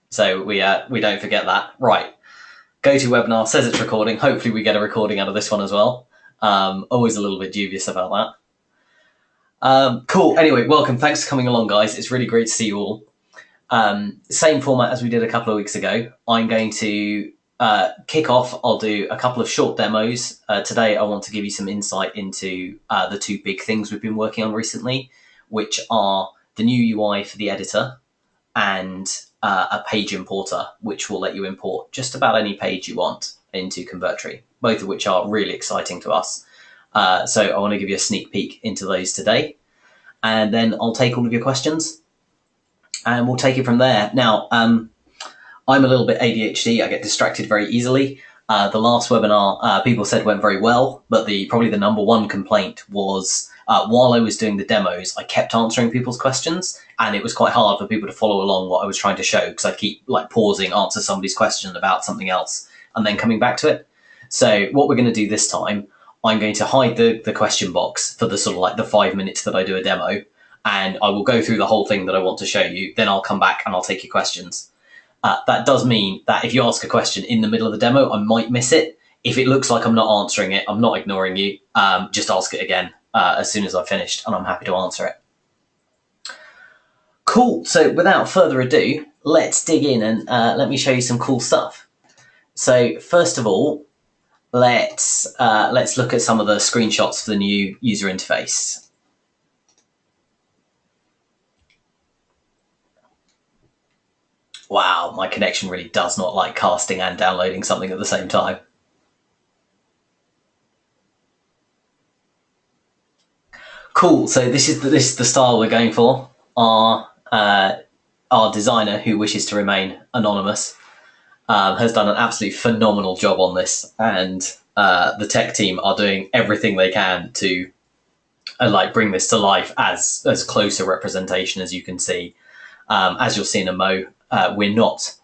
So we don't forget that. Right. GoToWebinar says it's recording. Hopefully we get a recording out of this one as well. Always a little bit dubious about that. Cool. Anyway, welcome. Thanks for coming along, guys. It's really great to see you all. Same format as we did a couple of weeks ago. I'm going to kick off. I'll do a couple of short demos. Today I want to give you some insight into the two big things we've been working on recently, which are the new UI for the editor and a page importer, which will let you import just about any page you want into Convertri, both of which are really exciting to us. So I want to give you a sneak peek into those today, and then I'll take all of your questions and we'll take it from there. Now, I'm a little bit ADHD. I get distracted very easily. The last webinar, people said went very well, but probably the number one complaint was while I was doing the demos, I kept answering people's questions, and it was quite hard for people to follow along what I was trying to show because I'd keep pausing, answer somebody's question about something else, and then coming back to it. So what we're going to do this time, I'm going to hide the question box for the sort of the 5 minutes that I do a demo, and I will go through the whole thing that I want to show you. Then I'll come back and I'll take your questions. That does mean that if you ask a question in the middle of the demo, I might miss it. If it looks like I'm not answering it, I'm not ignoring you. Just ask it again as soon as I've finished, and I'm happy to answer it. Cool. So without further ado, let's dig in and let me show you some cool stuff. So first of all, let's look at some of the screenshots for the new user interface. Wow, my connection really does not like casting and downloading something at the same time. Cool, so this is the style we're going for. Our designer, who wishes to remain anonymous, has done an absolutely phenomenal job on this, and the tech team are doing everything they can to bring this to life as close a representation as you can see. As you'll see in a mo, we're not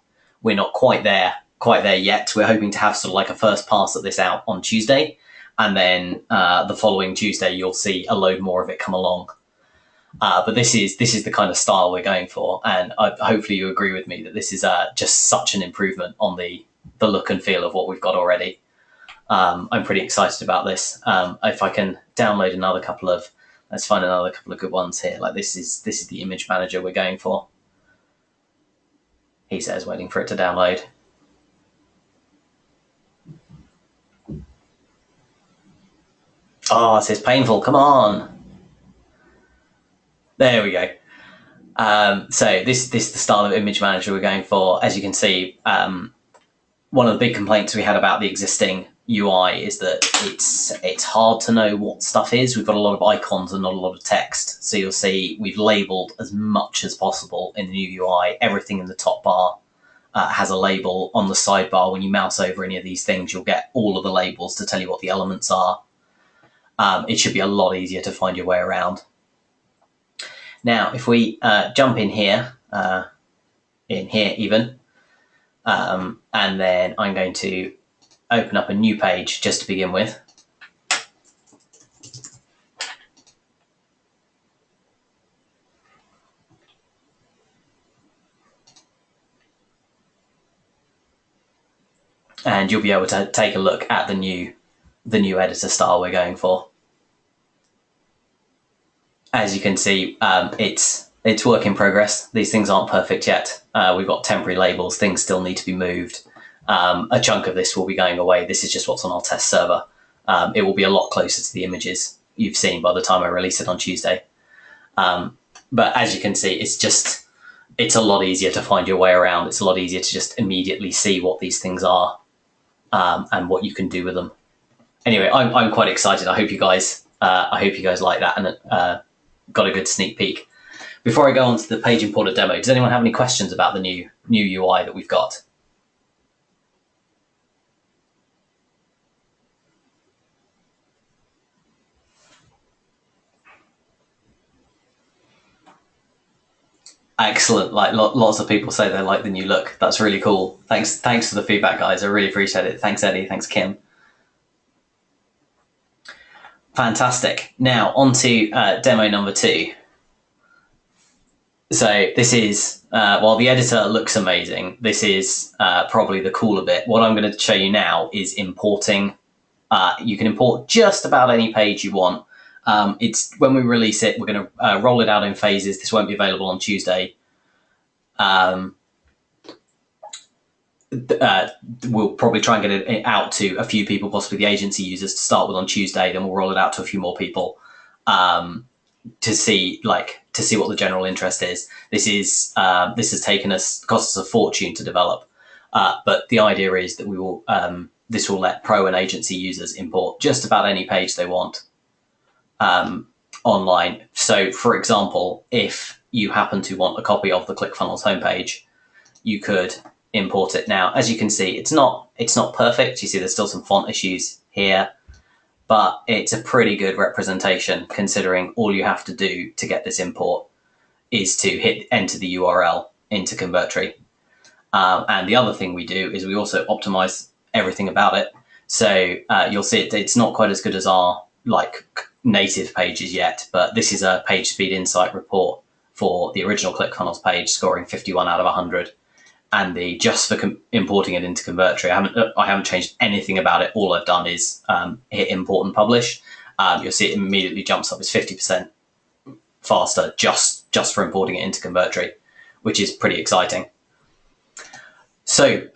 quite there yet. We're hoping to have sort of a first pass at this out on Tuesday, and then the following Tuesday you'll see a load more of it come along. But this is the kind of style we're going for, and hopefully you agree with me that this is just such an improvement on the look and feel of what we've got already. I'm pretty excited about this. If I can download let's find another couple of good ones here. This is the image manager we're going for. He says waiting for it to download. Oh, it says painful. Come on. There we go. So this is the style of image manager we're going for. As you can see, one of the big complaints we had about the existing UI is that it's hard to know what stuff is. We've got a lot of icons and not a lot of text. So you'll see we've labeled as much as possible in the new UI. Everything in the top bar has a label. On the sidebar, when you mouse over any of these things, you'll get all of the labels to tell you what the elements are. It should be a lot easier to find your way around. Now, if we jump in here even, and then I'm going to open up a new page just to begin with. And you'll be able to take a look at the new editor style we're going for. As you can see, it's work in progress. These things aren't perfect yet. We've got temporary labels. Things still need to be moved. A chunk of this will be going away. This is just what's on our test server. It will be a lot closer to the images you've seen by the time I release it on Tuesday. But as you can see, it's a lot easier to find your way around. It's a lot easier to just immediately see what these things are and what you can do with them. Anyway, I'm quite excited. I hope you guys like that and got a good sneak peek. Before I go on to the page importer demo, does anyone have any questions about the new UI that we've got? Excellent. Lots of people say they like the new look. That's really cool. Thanks for the feedback, guys. I really appreciate it. Thanks, Eddie. Thanks, Kim. Fantastic. Now on to demo number 2. So this is, while the editor looks amazing, this is probably the cooler bit. What I'm going to show you now is importing. You can import just about any page you want. It's when we release it, we're going to roll it out in phases. This won't be available on Tuesday. We'll probably try and get it out to a few people, possibly the agency users, to start with on Tuesday. Then we'll roll it out to a few more people to see what the general interest is. This has cost us a fortune to develop, but the idea is that we will this will let pro and agency users import just about any page they want online. So, for example, if you happen to want a copy of the ClickFunnels homepage, you could import it. Now, as you can see, it's not perfect. You see there's still some font issues here, but it's a pretty good representation considering all you have to do to get this import is to enter the URL into Convertri. And the other thing we do is we also optimize everything about it. So you'll see it's not quite as good as our native pages yet, but this is a page speed insight report for the original ClickFunnels page, scoring 51 out of 100. And just for importing it into Convertri, I haven't changed anything about it. All I've done is hit import and publish. You'll see it immediately jumps up. It's 50% faster just for importing it into Convertri, which is pretty exciting. So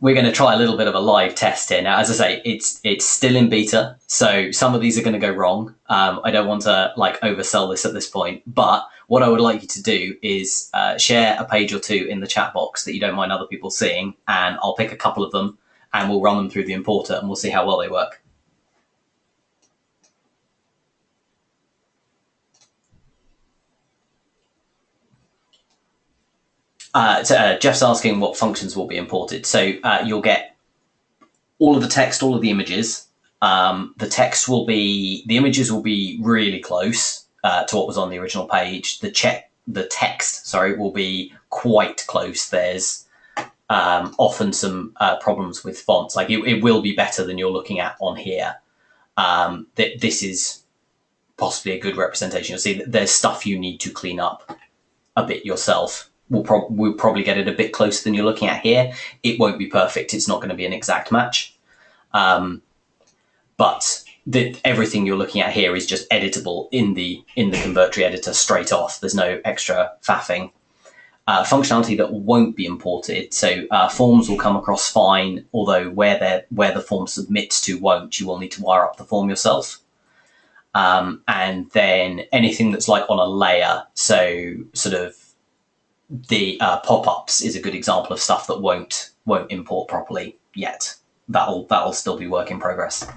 we're going to try a little bit of a live test here. Now, as I say, it's still in beta, so some of these are going to go wrong. I don't want to oversell this at this point, but what I would like you to do is share a page or two in the chat box that you don't mind other people seeing, and I'll pick a couple of them and we'll run them through the importer and we'll see how well they work. Jeff's asking what functions will be imported. So you'll get all of the text, all of the images. The images will be really close to what was on the original page. The text, will be quite close. There's often some problems with fonts. It will be better than you're looking at on here. This is possibly a good representation. You'll see that there's stuff you need to clean up a bit yourself. We'll probably get it a bit closer than you're looking at here. It won't be perfect. It's not going to be an exact match. But everything you're looking at here is just editable in the Convertri editor straight off. There's no extra faffing. Functionality that won't be imported. So forms will come across fine, although where the form submits to won't. You will need to wire up the form yourself. And then anything that's on a layer, so sort of the pop-ups is a good example of stuff that won't import properly yet. That'll still be work in progress.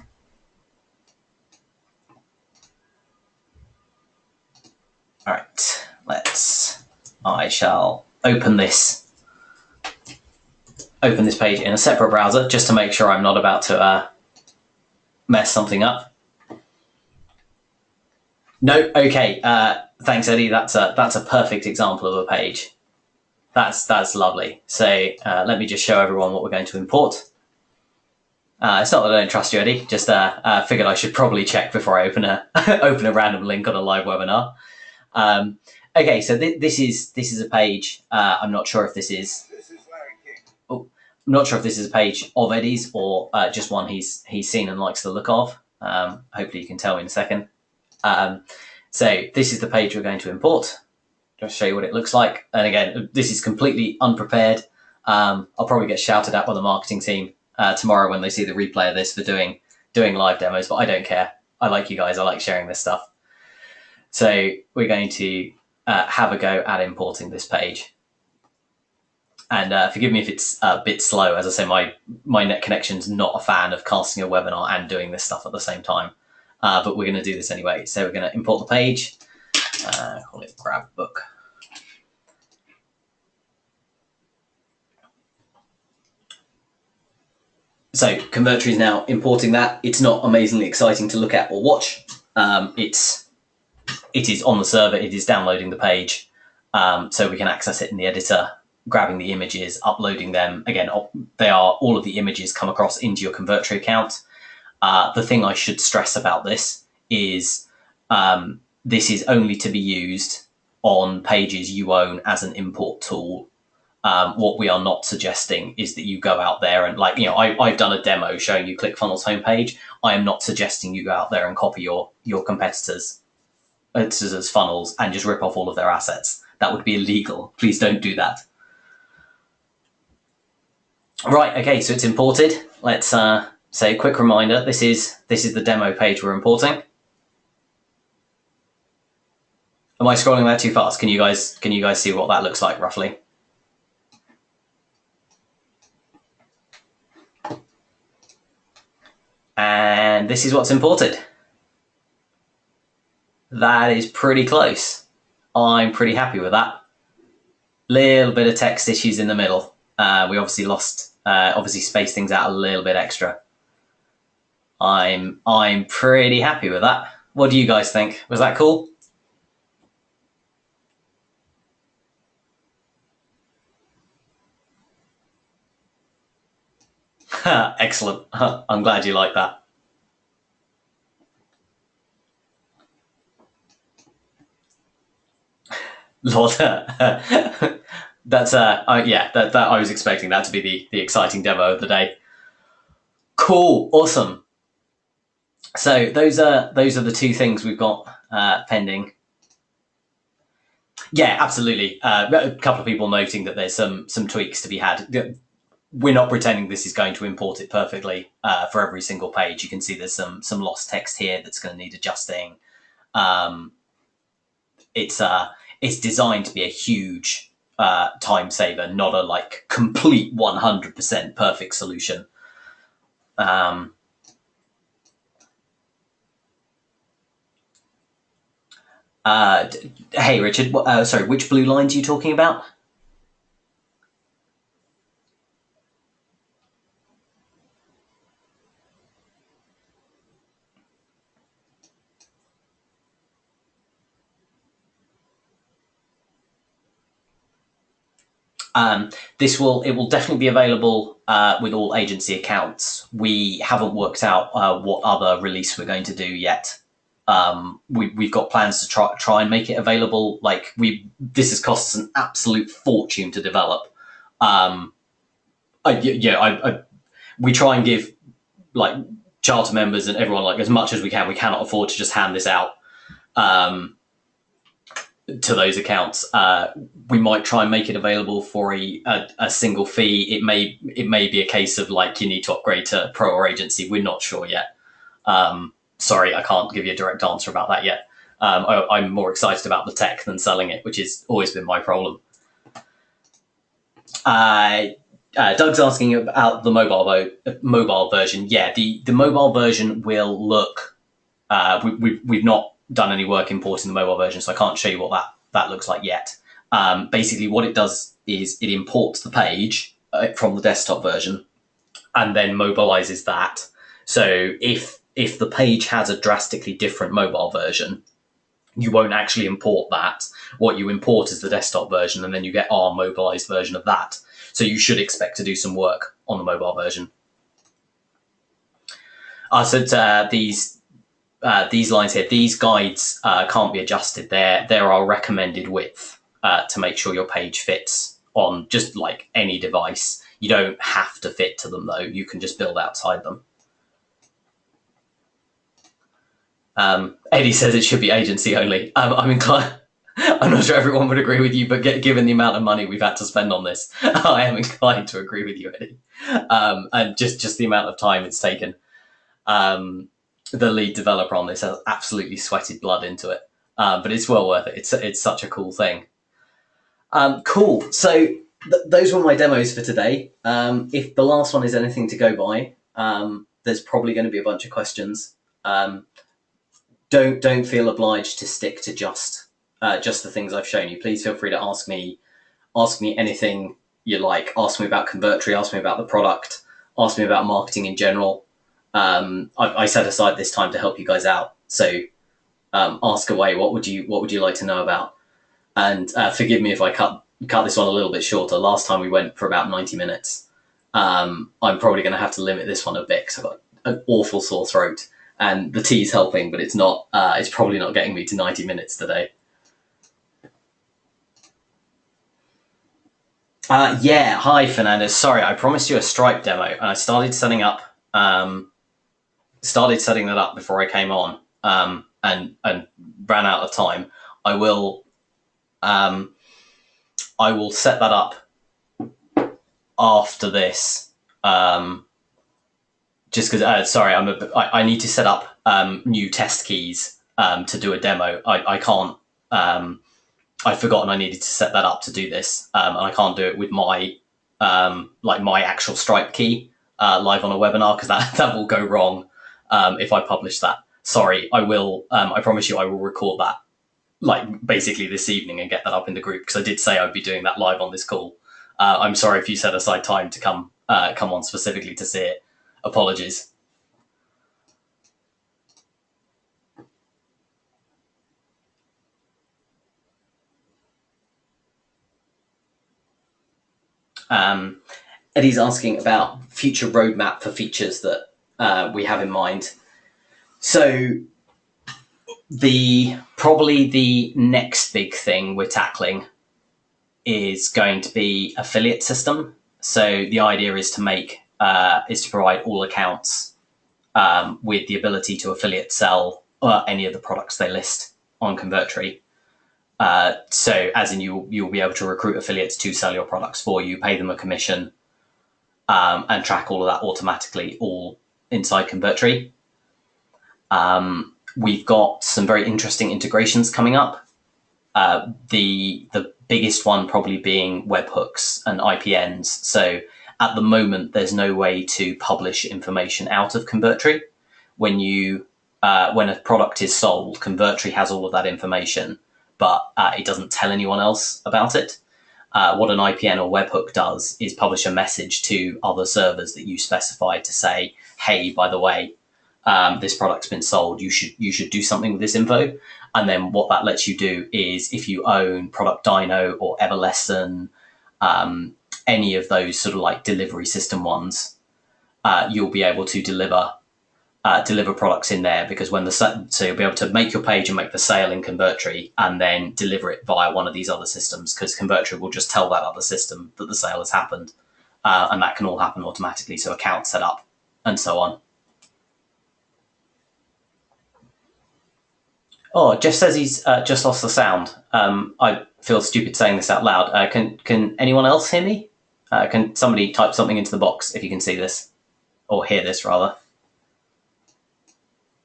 All right, I shall open this page in a separate browser just to make sure I'm not about to mess something up. No, okay. Thanks, Eddie. That's a perfect example of a page. That's lovely. So let me just show everyone what we're going to import. It's not that I don't trust you, Eddie. Just figured I should probably check before I open a random link on a live webinar. Okay, so this is a page. I'm not sure if this is. I'm not sure if this is a page of Eddie's or just one he's seen and likes the look of. Hopefully, you can tell me in a second. So this is the page we're going to import. Just show you what it looks like. And again, this is completely unprepared. I'll probably get shouted at by the marketing team tomorrow when they see the replay of this for doing live demos, but I don't care. I like you guys. I like sharing this stuff. So we're going to have a go at importing this page. And forgive me if it's a bit slow. As I say, my net connection's not a fan of casting a webinar and doing this stuff at the same time. But we're going to do this anyway. So we're going to import the page. Call it grab book. So Convertri is now importing that. It's not amazingly exciting to look at or watch. It is on the server. It is downloading the page. So we can access it in the editor, grabbing the images, uploading them. Again, all of the images come across into your Convertri account. The thing I should stress about this is this is only to be used on pages you own as an import tool. What we are not suggesting is that you go out there and, like, I've done a demo showing you ClickFunnels homepage. I am not suggesting you go out there and copy your competitors' funnels and just rip off all of their assets. That would be illegal. Please don't do that. Right, okay, so it's imported. Let's say a quick reminder. This is the demo page we're importing. Am I scrolling that too fast? Can you guys see what that looks like roughly? And this is what's imported. That is pretty close. I'm pretty happy with that. Little bit of text issues in the middle. We obviously spaced things out a little bit extra. I'm pretty happy with that. What do you guys think? Was that cool? Excellent. I'm glad you like that. Lord, that's yeah, that I was expecting that to be the exciting demo of the day. Cool, awesome. So those are the two things we've got pending. Yeah, absolutely. A couple of people noting that there's some tweaks to be had. We're not pretending this is going to import it perfectly for every single page. You can see there's some lost text here that's going to need adjusting. It's designed to be a huge time saver, not a complete 100% perfect solution. Hey, Richard, sorry, which blue lines are you talking about? It will definitely be available with all agency accounts. We haven't worked out what other release we're going to do yet. We've got plans to try and make it available. This has cost us an absolute fortune to develop. We try and give charter members and everyone as much as we can. We cannot afford to just hand this out to those accounts. We might try and make it available for a single fee. It may be a case of you need to upgrade to pro or agency. We're not sure yet. Sorry, I can't give you a direct answer about that yet. I'm more excited about the tech than selling it, which has always been my problem. Doug's asking about the mobile version. Yeah, the mobile version will look. We've not done any work importing the mobile version, so I can't show you what that looks like yet. Basically, what it does is it imports the page from the desktop version and then mobilizes that. So if the page has a drastically different mobile version, you won't actually import that. What you import is the desktop version, and then you get our mobilized version of that. So you should expect to do some work on the mobile version. So these lines here, these guides can't be adjusted. They're our recommended width to make sure your page fits on just any device. You don't have to fit to them though. You can just build outside them. Eddie says it should be agency only. I'm inclined. I'm not sure everyone would agree with you, but given the amount of money we've had to spend on this, I am inclined to agree with you, Eddie. And just the amount of time it's taken. The lead developer on this has absolutely sweated blood into it, but it's well worth it. It's such a cool thing. Cool. So those were my demos for today. If the last one is anything to go by, there's probably going to be a bunch of questions. Don't feel obliged to stick to just the things I've shown you. Please feel free to ask me anything you like. Ask me about Convertri, ask me about the product, ask me about marketing in general. I set aside this time to help you guys out. So ask away. What would you like to know about? And forgive me if I cut this one a little bit shorter. Last time we went for about 90 minutes. I'm probably going to have to limit this one a bit because I've got an awful sore throat. And the tea's helping, but it's not. It's probably not getting me to 90 minutes today. Yeah, hi Fernandez. Sorry, I promised you a Stripe demo, and I started setting that up before I came on, and ran out of time. I will um, I will set that up after this. Just because, sorry, I need to set up new test keys to do a demo. I can't. I'd forgotten I needed to set that up to do this, and I can't do it with my my actual Stripe key live on a webinar, because that will go wrong if I publish that. Sorry, I will. I promise you, I will record that basically this evening and get that up in the group, because I did say I'd be doing that live on this call. I'm sorry if you set aside time to come on specifically to see it. Apologies. Eddie's asking about future roadmap for features that we have in mind. So probably the next big thing we're tackling is going to be affiliate system. So the idea is to provide all accounts with the ability to affiliate sell any of the products they list on Convertri. So as in you'll be able to recruit affiliates to sell your products for you, pay them a commission, and track all of that automatically, all inside Convertri. We've got some very interesting integrations coming up. The biggest one probably being webhooks and IPNs. So at the moment, there's no way to publish information out of Convertri. When a product is sold, Convertri has all of that information, but it doesn't tell anyone else about it. What an IPN or webhook does is publish a message to other servers that you specify to say, hey, by the way, this product's been sold. You should do something with this info. And then what that lets you do is, if you own Product Dino or Everlesson, any of those sort of like delivery system ones, you'll be able to deliver products in there, because so you'll be able to make your page and make the sale in Convertri and then deliver it via one of these other systems, because Convertri will just tell that other system that the sale has happened, and that can all happen automatically. So account set up and so on. Oh, Jeff says he's just lost the sound. I feel stupid saying this out loud. Can anyone else hear me? Can somebody type something into the box if you can see this, or hear this rather?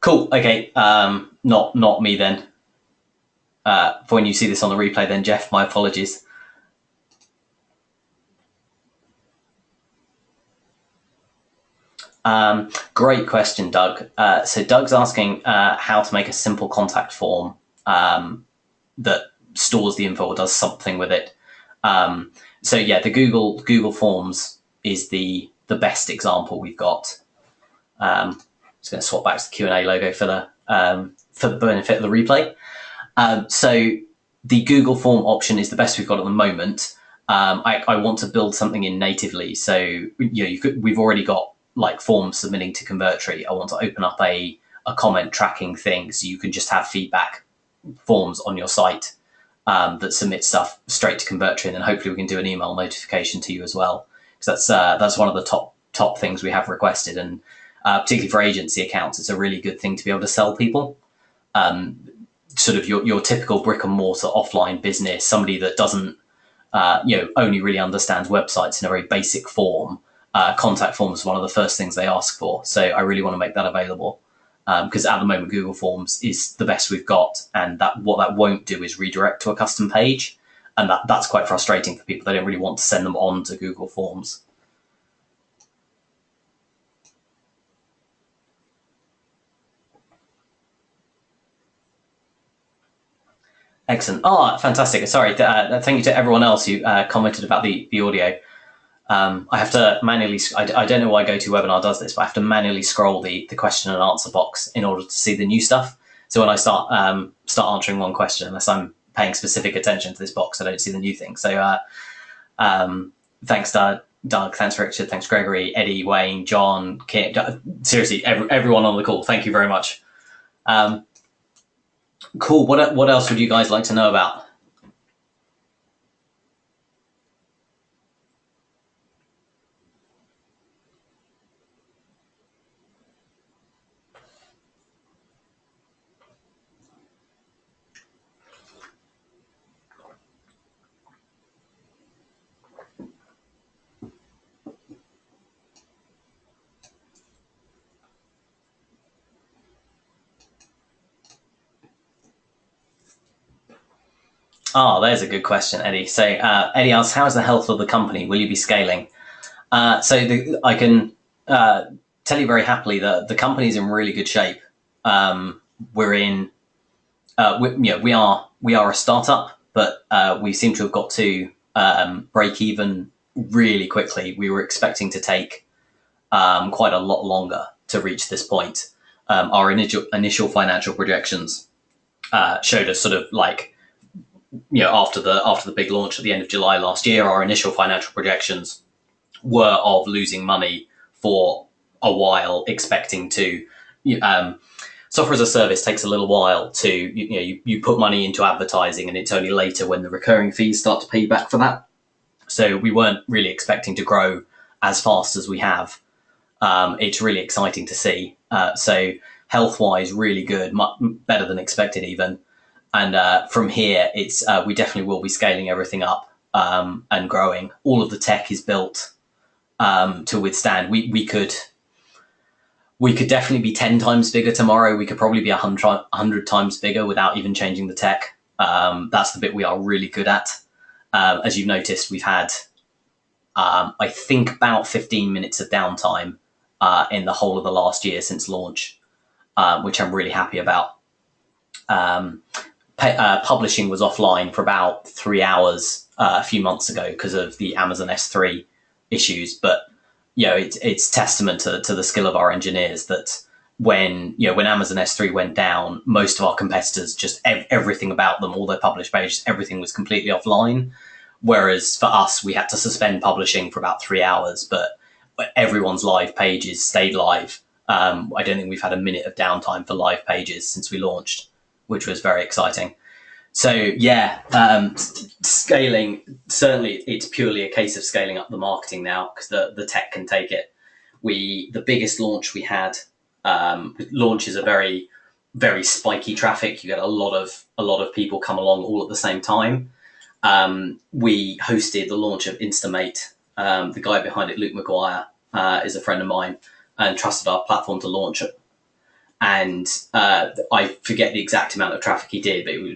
Cool. Okay. Not me then. For when you see this on the replay, then Jeff, my apologies. Great question, Doug. So Doug's asking how to make a simple contact form that stores the info or does something with it. So yeah, the Google Forms is the best example we've got. Just going to swap back to the Q&A logo for the benefit of the replay. So the Google Form option is the best we've got at the moment. I want to build something in natively. So we've already got like forms submitting to Convertri. I want to open up a comment tracking thing, so you can just have feedback forms on your site that submit stuff straight to Convertri, and then hopefully we can do an email notification to you as well, because that's one of the top things we have requested, and particularly for agency accounts, it's a really good thing to be able to sell people. Sort of your typical brick and mortar offline business, somebody that doesn't only really understands websites in a very basic form. Contact forms is one of the first things they ask for. So I really want to make that available, because at the moment Google Forms is the best we've got, and what that won't do is redirect to a custom page, and that's quite frustrating for people. They don't really want to send them on to Google Forms. Excellent. Oh, fantastic. Sorry. Thank you to everyone else who commented about the audio. I have to manually, I don't know why GoToWebinar does this, but I have to manually scroll the question and answer box in order to see the new stuff. So when I start answering one question, unless I'm paying specific attention to this box, I don't see the new thing. So thanks, Doug. Thanks, Richard. Thanks, Gregory, Eddie, Wayne, John, Kit. Seriously, everyone on the call. Thank you very much. Cool. What else would you guys like to know about? Oh, there's a good question, Eddie. So Eddie asks, how is the health of the company? Will you be scaling? I can tell you very happily that the company is in really good shape. We're in, we are a startup, but we seem to have got to break even really quickly. We were expecting to take quite a lot longer to reach this point. Our initial financial projections showed us sort of like, after the big launch at the end of July last year, our initial financial projections were of losing money for a while, expecting to. Software as a service takes a little while to, you put money into advertising, and it's only later when the recurring fees start to pay you back for that. So we weren't really expecting to grow as fast as we have. It's really exciting to see. So health-wise, really good, much better than expected even. And from here, it's we definitely will be scaling everything up and growing. All of the tech is built to withstand. We could definitely be 10 times bigger tomorrow. We could probably be 100 times bigger without even changing the tech. That's the bit we are really good at. As you've noticed, we've had, I think, about 15 minutes of downtime in the whole of the last year since launch, which I'm really happy about. Publishing was offline for about 3 hours a few months ago because of the Amazon S3 issues, but it's testament to the skill of our engineers that when Amazon S3 went down, most of our competitors, just everything about them, all their published pages, everything was completely offline. Whereas for us, we had to suspend publishing for about 3 hours, but everyone's live pages stayed live. I don't think we've had a minute of downtime for live pages since we launched, which was very exciting. So scaling, certainly it's purely a case of scaling up the marketing now because the tech can take it. The biggest launch we had, launches are very, very spiky traffic. You get a lot of people come along all at the same time. We hosted the launch of Instamate. The guy behind it, Luke McGuire, is a friend of mine and trusted our platform to launch it. And I forget the exact amount of traffic he did, but it was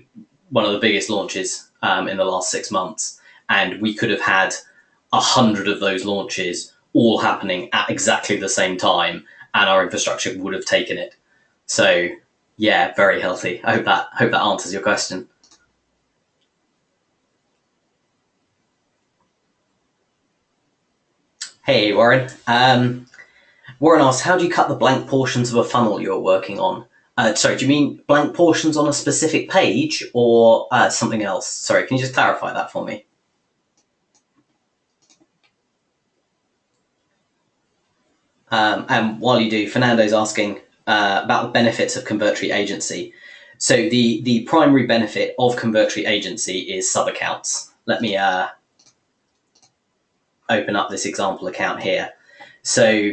one of the biggest launches in the last 6 months. And we could have had 100 of those launches all happening at exactly the same time, and our infrastructure would have taken it. So yeah, very healthy. I hope that answers your question. Hey, Warren. Warren asked, how do you cut the blank portions of a funnel you're working on? Sorry, do you mean blank portions on a specific page or something else? Sorry, can you just clarify that for me? And while you do, Fernando's asking about the benefits of Convertri agency. So the primary benefit of Convertri agency is sub-accounts. Let me open up this example account here. So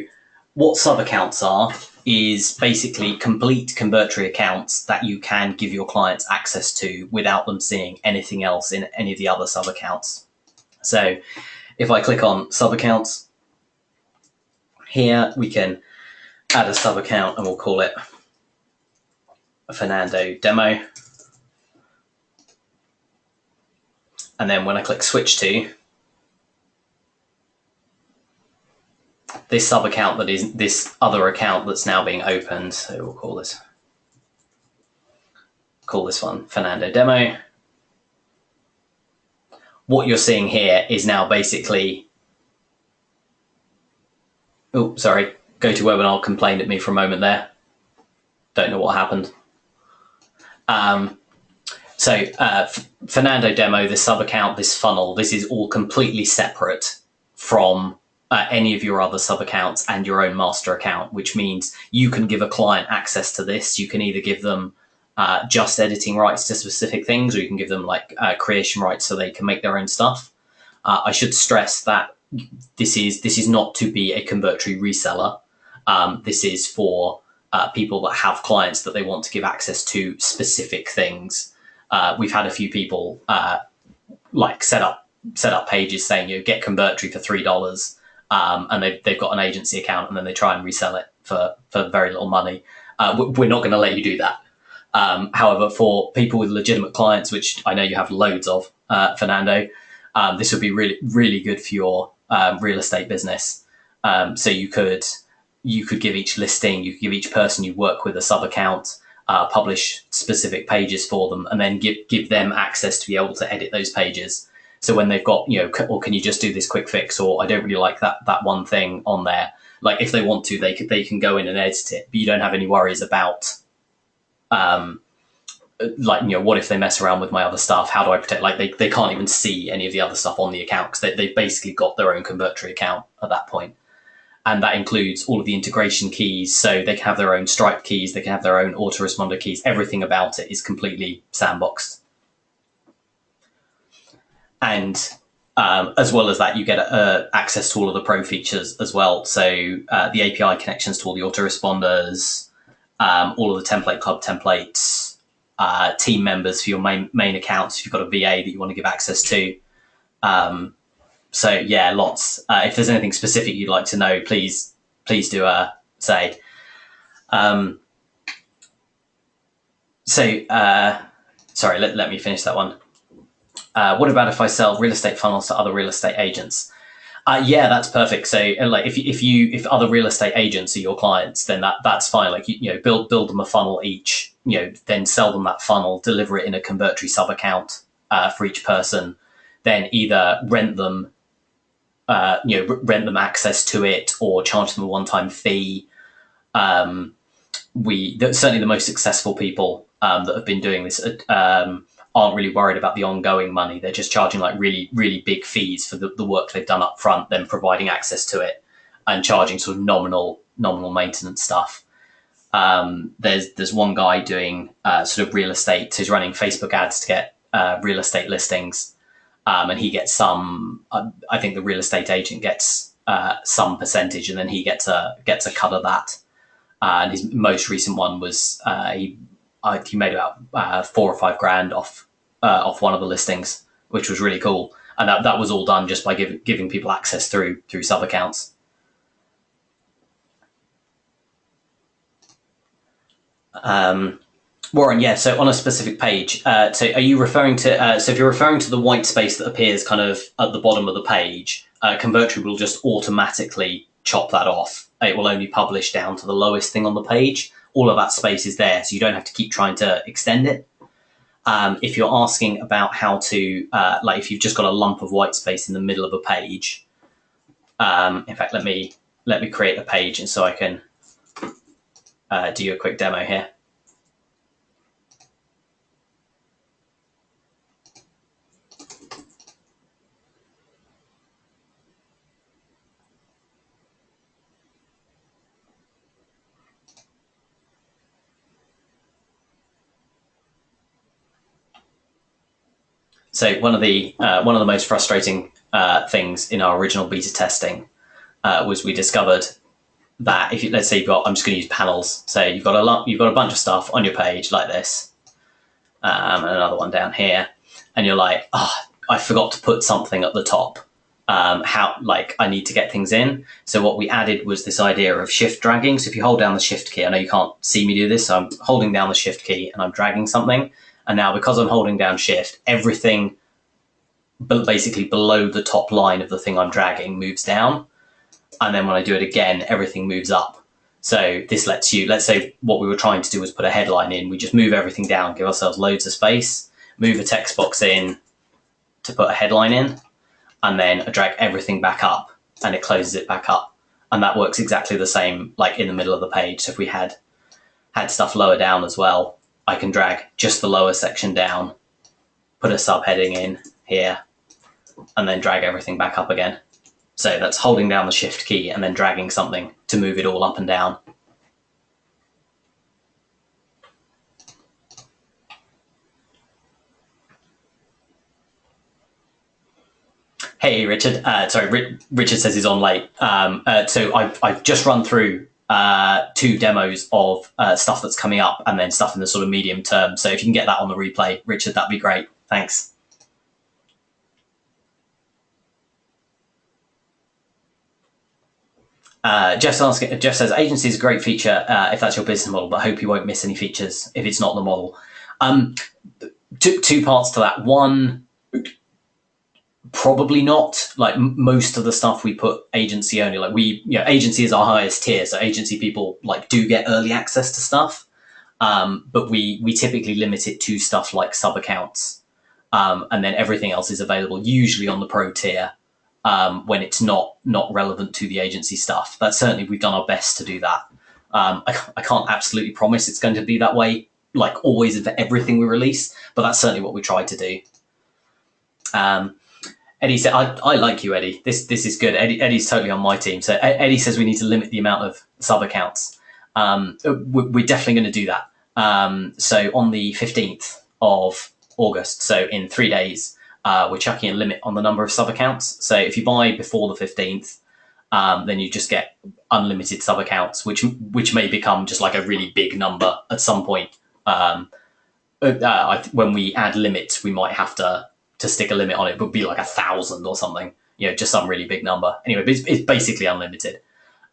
what sub-accounts are is basically complete Convertri accounts that you can give your clients access to without them seeing anything else in any of the other sub-accounts. So if I click on sub-accounts, here we can add a sub-account and we'll call it a Fernando demo. And then when I click switch to, this sub-account that is this other account that's now being opened, so we'll call this one Fernando Demo. What you're seeing here is now basically, oh, sorry, GoToWebinar complained at me for a moment there. Don't know what happened. Fernando Demo, this sub-account, this funnel, this is all completely separate from any of your other sub-accounts and your own master account, which means you can give a client access to this. You can either give them just editing rights to specific things, or you can give them like creation rights so they can make their own stuff. I should stress that this is not to be a Convertri reseller. This is for people that have clients that they want to give access to specific things. We've had a few people set up pages saying, get Convertri for $3. And they've got an agency account and then they try and resell it for very little money. We're not going to let you do that. However, for people with legitimate clients, which I know you have loads of, Fernando, this would be really, really good for your real estate business. So you could give each listing, you could give each person you work with a sub account, publish specific pages for them, and then give them access to be able to edit those pages. So when they've got, or can you just do this quick fix, or I don't really like that one thing on there. Like if they want to, they can go in and edit it, but you don't have any worries about, what if they mess around with my other stuff? How do I protect? Like they can't even see any of the other stuff on the account because they've basically got their own Convertri account at that point. And that includes all of the integration keys. So they can have their own Stripe keys. They can have their own autoresponder keys. Everything about it is completely sandboxed. And as well as that, you get access to all of the pro features as well. So the API connections to all the autoresponders, all of the template club templates, team members for your main accounts if you've got a VA that you want to give access to. So yeah, lots. If there's anything specific you'd like to know, please do say. Sorry, let me finish that one. What about if I sell real estate funnels to other real estate agents? Yeah, that's perfect. So like if other real estate agents are your clients, then that's fine. Like build them a funnel each. Then sell them that funnel, deliver it in a Convertri sub account for each person. Then either rent them access to it or charge them a one-time fee. Certainly the most successful people that have been doing this aren't really worried about the ongoing money. They're just charging like really, really big fees for the work they've done up front, then providing access to it and charging sort of nominal maintenance stuff. There's one guy doing sort of real estate. So he's running Facebook ads to get real estate listings. And he gets some, I think the real estate agent gets some percentage, and then he gets a cut of that. And his most recent one was he made about $4,000 or $5,000 off one of the listings, which was really cool. And that was all done just by giving people access through sub accounts. Warren, yeah. So on a specific page, so are you referring to? So if you're referring to the white space that appears kind of at the bottom of the page, Convertri will just automatically chop that off. It will only publish down to the lowest thing on the page. All of that space is there, so you don't have to keep trying to extend it. If you're asking about how to, like if you've just got a lump of white space in the middle of a page, in fact, let me create a page, and so I can do you a quick demo here. So one of the most frustrating things in our original beta testing was we discovered that if let's say I'm just going to use panels. So you've got a bunch of stuff on your page like this, and another one down here, and you're like, I forgot to put something at the top. I need to get things in. So what we added was this idea of shift dragging. So if you hold down the shift key, I know you can't see me do this, so I'm holding down the shift key and I'm dragging something. And now because I'm holding down shift, everything basically below the top line of the thing I'm dragging moves down. And then when I do it again, everything moves up. So this lets you, let's say what we were trying to do was put a headline in. We just move everything down, give ourselves loads of space, move a text box in to put a headline in, and then I drag everything back up and it closes it back up. And that works exactly the same like in the middle of the page. So if we had stuff lower down as well, I can drag just the lower section down, put a subheading in here, and then drag everything back up again. So that's holding down the shift key and then dragging something to move it all up and down. Hey, Richard. Sorry, Richard says he's on late. So I've just run through 2 demos of stuff that's coming up and then stuff in the sort of medium term. So if you can get that on the replay, Richard, that'd be great. Thanks. Jeff's asking. Jeff says agency is a great feature if that's your business model, but hope you won't miss any features if it's not the model. Two parts to that. One, probably not. Like most of the stuff we put agency only. Like agency is our highest tier, so agency people like do get early access to stuff. But we typically limit it to stuff like sub accounts, and then everything else is available usually on the pro tier. When it's not relevant to the agency stuff. But certainly we've done our best to do that. I can't absolutely promise it's going to be that way, like always for everything we release, but that's certainly what we try to do. Eddie said, I like you, Eddie. This is good. Eddie's totally on my team. So Eddie says we need to limit the amount of sub accounts. We're definitely going to do that. So on the 15th of August, so in 3 days, we're chucking a limit on the number of sub accounts. So if you buy before the 15th, then you just get unlimited sub accounts, which may become just like a really big number at some point. When we add limits, we might have to stick a limit on it, but be like 1,000 or something, just some really big number. Anyway, it's basically unlimited.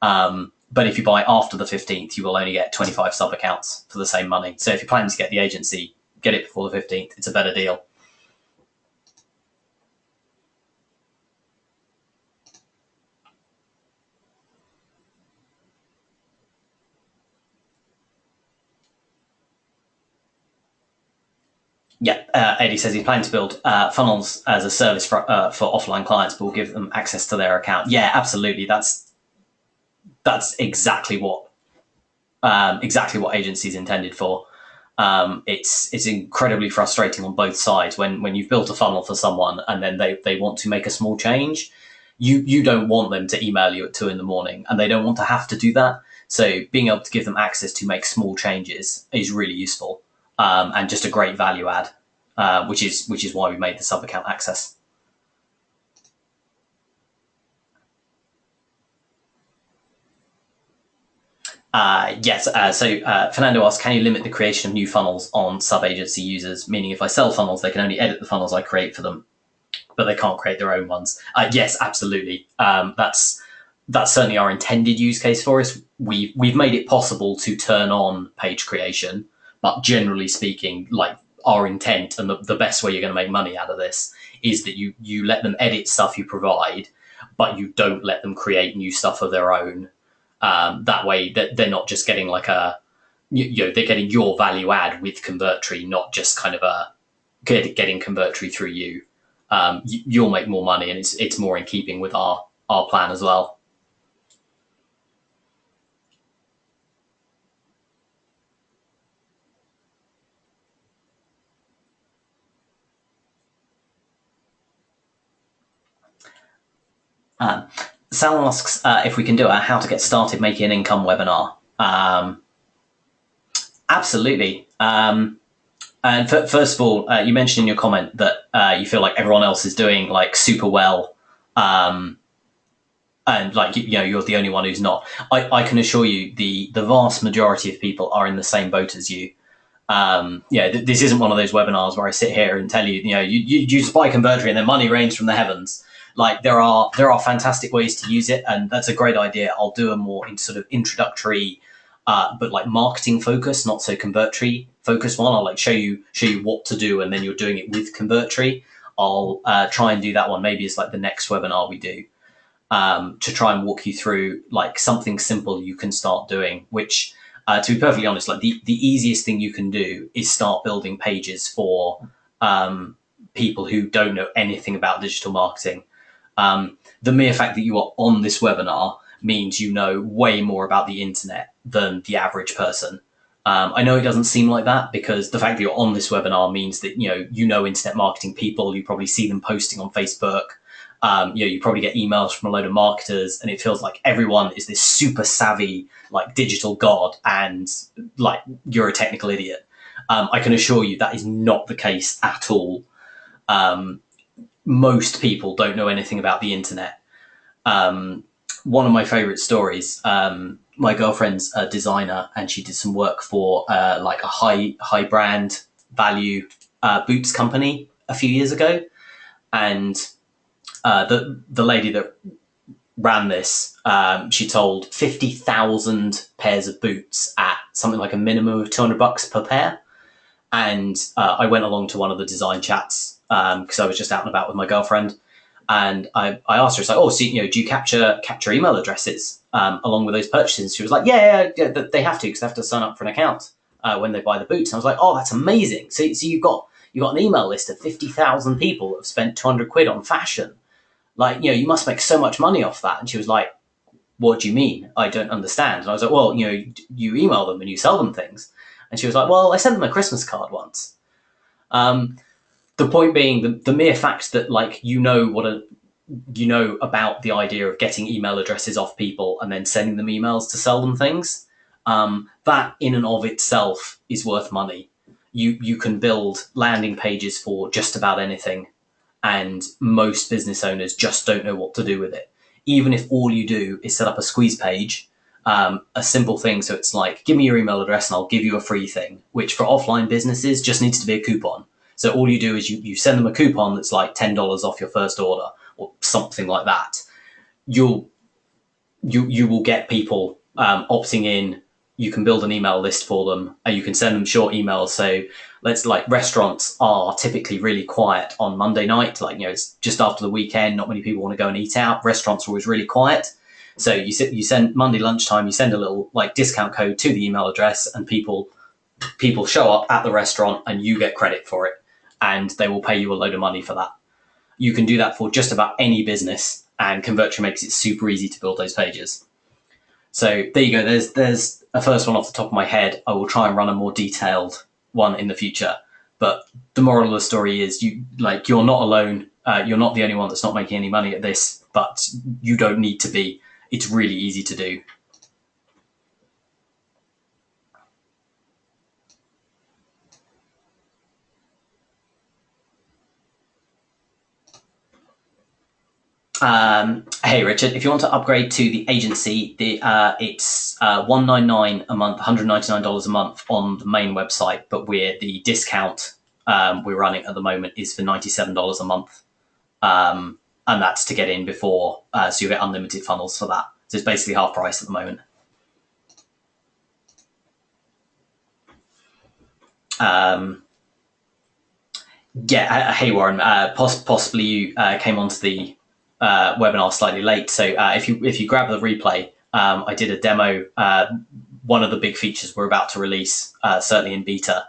But if you buy after the 15th, you will only get 25 sub accounts for the same money. So if you're planning to get the agency, get it before the 15th. It's a better deal. Yeah, Eddie says he's planning to build funnels as a service for offline clients, but will give them access to their account. Yeah, absolutely. That's exactly what agency is intended for. It's incredibly frustrating on both sides when you've built a funnel for someone and then they want to make a small change. You don't want them to email you at 2 a.m, and they don't want to have to do that. So being able to give them access to make small changes is really useful. And just a great value add, which is why we made the sub account access. Yes. So Fernando asks, can you limit the creation of new funnels on sub agency users? Meaning, if I sell funnels, they can only edit the funnels I create for them, but they can't create their own ones. Yes, absolutely. That's certainly our intended use case for us. We've made it possible to turn on page creation. But generally speaking, like our intent and the best way you're going to make money out of this is that you let them edit stuff you provide, but you don't let them create new stuff of their own. That way that they're not just getting like they're getting your value add with Convertri, not just kind of getting Convertri through you. You'll make more money, and it's more in keeping with our plan as well. Sal asks if we can do a how to get started making an income webinar. Absolutely. And first of all, you mentioned in your comment that you feel like everyone else is doing like super well, and like you're the only one who's not. I can assure you, the vast majority of people are in the same boat as you. This isn't one of those webinars where I sit here and tell you, you just buy Convertri and then money rains from the heavens. Like there are fantastic ways to use it, and that's a great idea. I'll do a more sort of introductory, but like marketing focus, not so Convertri focused one. I'll like show you what to do, and then you're doing it with Convertri. I'll try and do that one maybe as like the next webinar we do, to try and walk you through like something simple you can start doing. Which, to be perfectly honest, like the easiest thing you can do is start building pages for people who don't know anything about digital marketing. The mere fact that you are on this webinar means you know way more about the internet than the average person. I know it doesn't seem like that, because the fact that you're on this webinar means that you know internet marketing people. You probably see them posting on Facebook. You probably get emails from a load of marketers, and it feels like everyone is this super savvy like digital god, and like you're a technical idiot. I can assure you that is not the case at all. Most people don't know anything about the internet. One of my favorite stories, my girlfriend's a designer, and she did some work for like a high brand value boots company a few years ago. And the lady that ran this, she told 50,000 pairs of boots at something like a minimum of $200 per pair. And I went along to one of the design chats because I was just out and about with my girlfriend. And I asked her, it's like, oh, so, do you capture email addresses along with those purchases? She was like, yeah, they have to, because they have to sign up for an account when they buy the boots. And I was like, oh, that's amazing. So you've got an email list of 50,000 people that have spent 200 quid on fashion. Like, you must make so much money off that. And she was like, what do you mean? I don't understand. And I was like, well, you email them and you sell them things. And she was like, well, I sent them a Christmas card once. The point being, the mere fact that, like, about the idea of getting email addresses off people and then sending them emails to sell them things, that in and of itself is worth money. You can build landing pages for just about anything, and most business owners just don't know what to do with it. Even if all you do is set up a squeeze page, a simple thing. So it's like, give me your email address and I'll give you a free thing, which for offline businesses just needs to be a coupon. So all you do is you send them a coupon that's like $10 off your first order or something like that. You will get people opting in. You can build an email list for them, and you can send them short emails. So restaurants are typically really quiet on Monday night. It's just after the weekend. Not many people want to go and eat out. Restaurants are always really quiet. So you send Monday lunchtime, you send a little discount code to the email address, and people show up at the restaurant and you get credit for it, and they will pay you a load of money for that. You can do that for just about any business, and Convertri makes it super easy to build those pages. So there you go. There's a first one off the top of my head. I will try and run a more detailed one in the future. But the moral of the story is you're not alone. You're not the only one that's not making any money at this, but you don't need to be. It's really easy to do. Hey Richard, if you want to upgrade to the agency, it's $199 a month, $199 a month on the main website, but the discount we're running at the moment is for $97 a month, and that's to get in before, so you get unlimited funnels for that. So it's basically half price at the moment. Hey Warren, possibly you came onto the webinar slightly late. So if you grab the replay, I did a demo. One of the big features we're about to release, certainly in beta,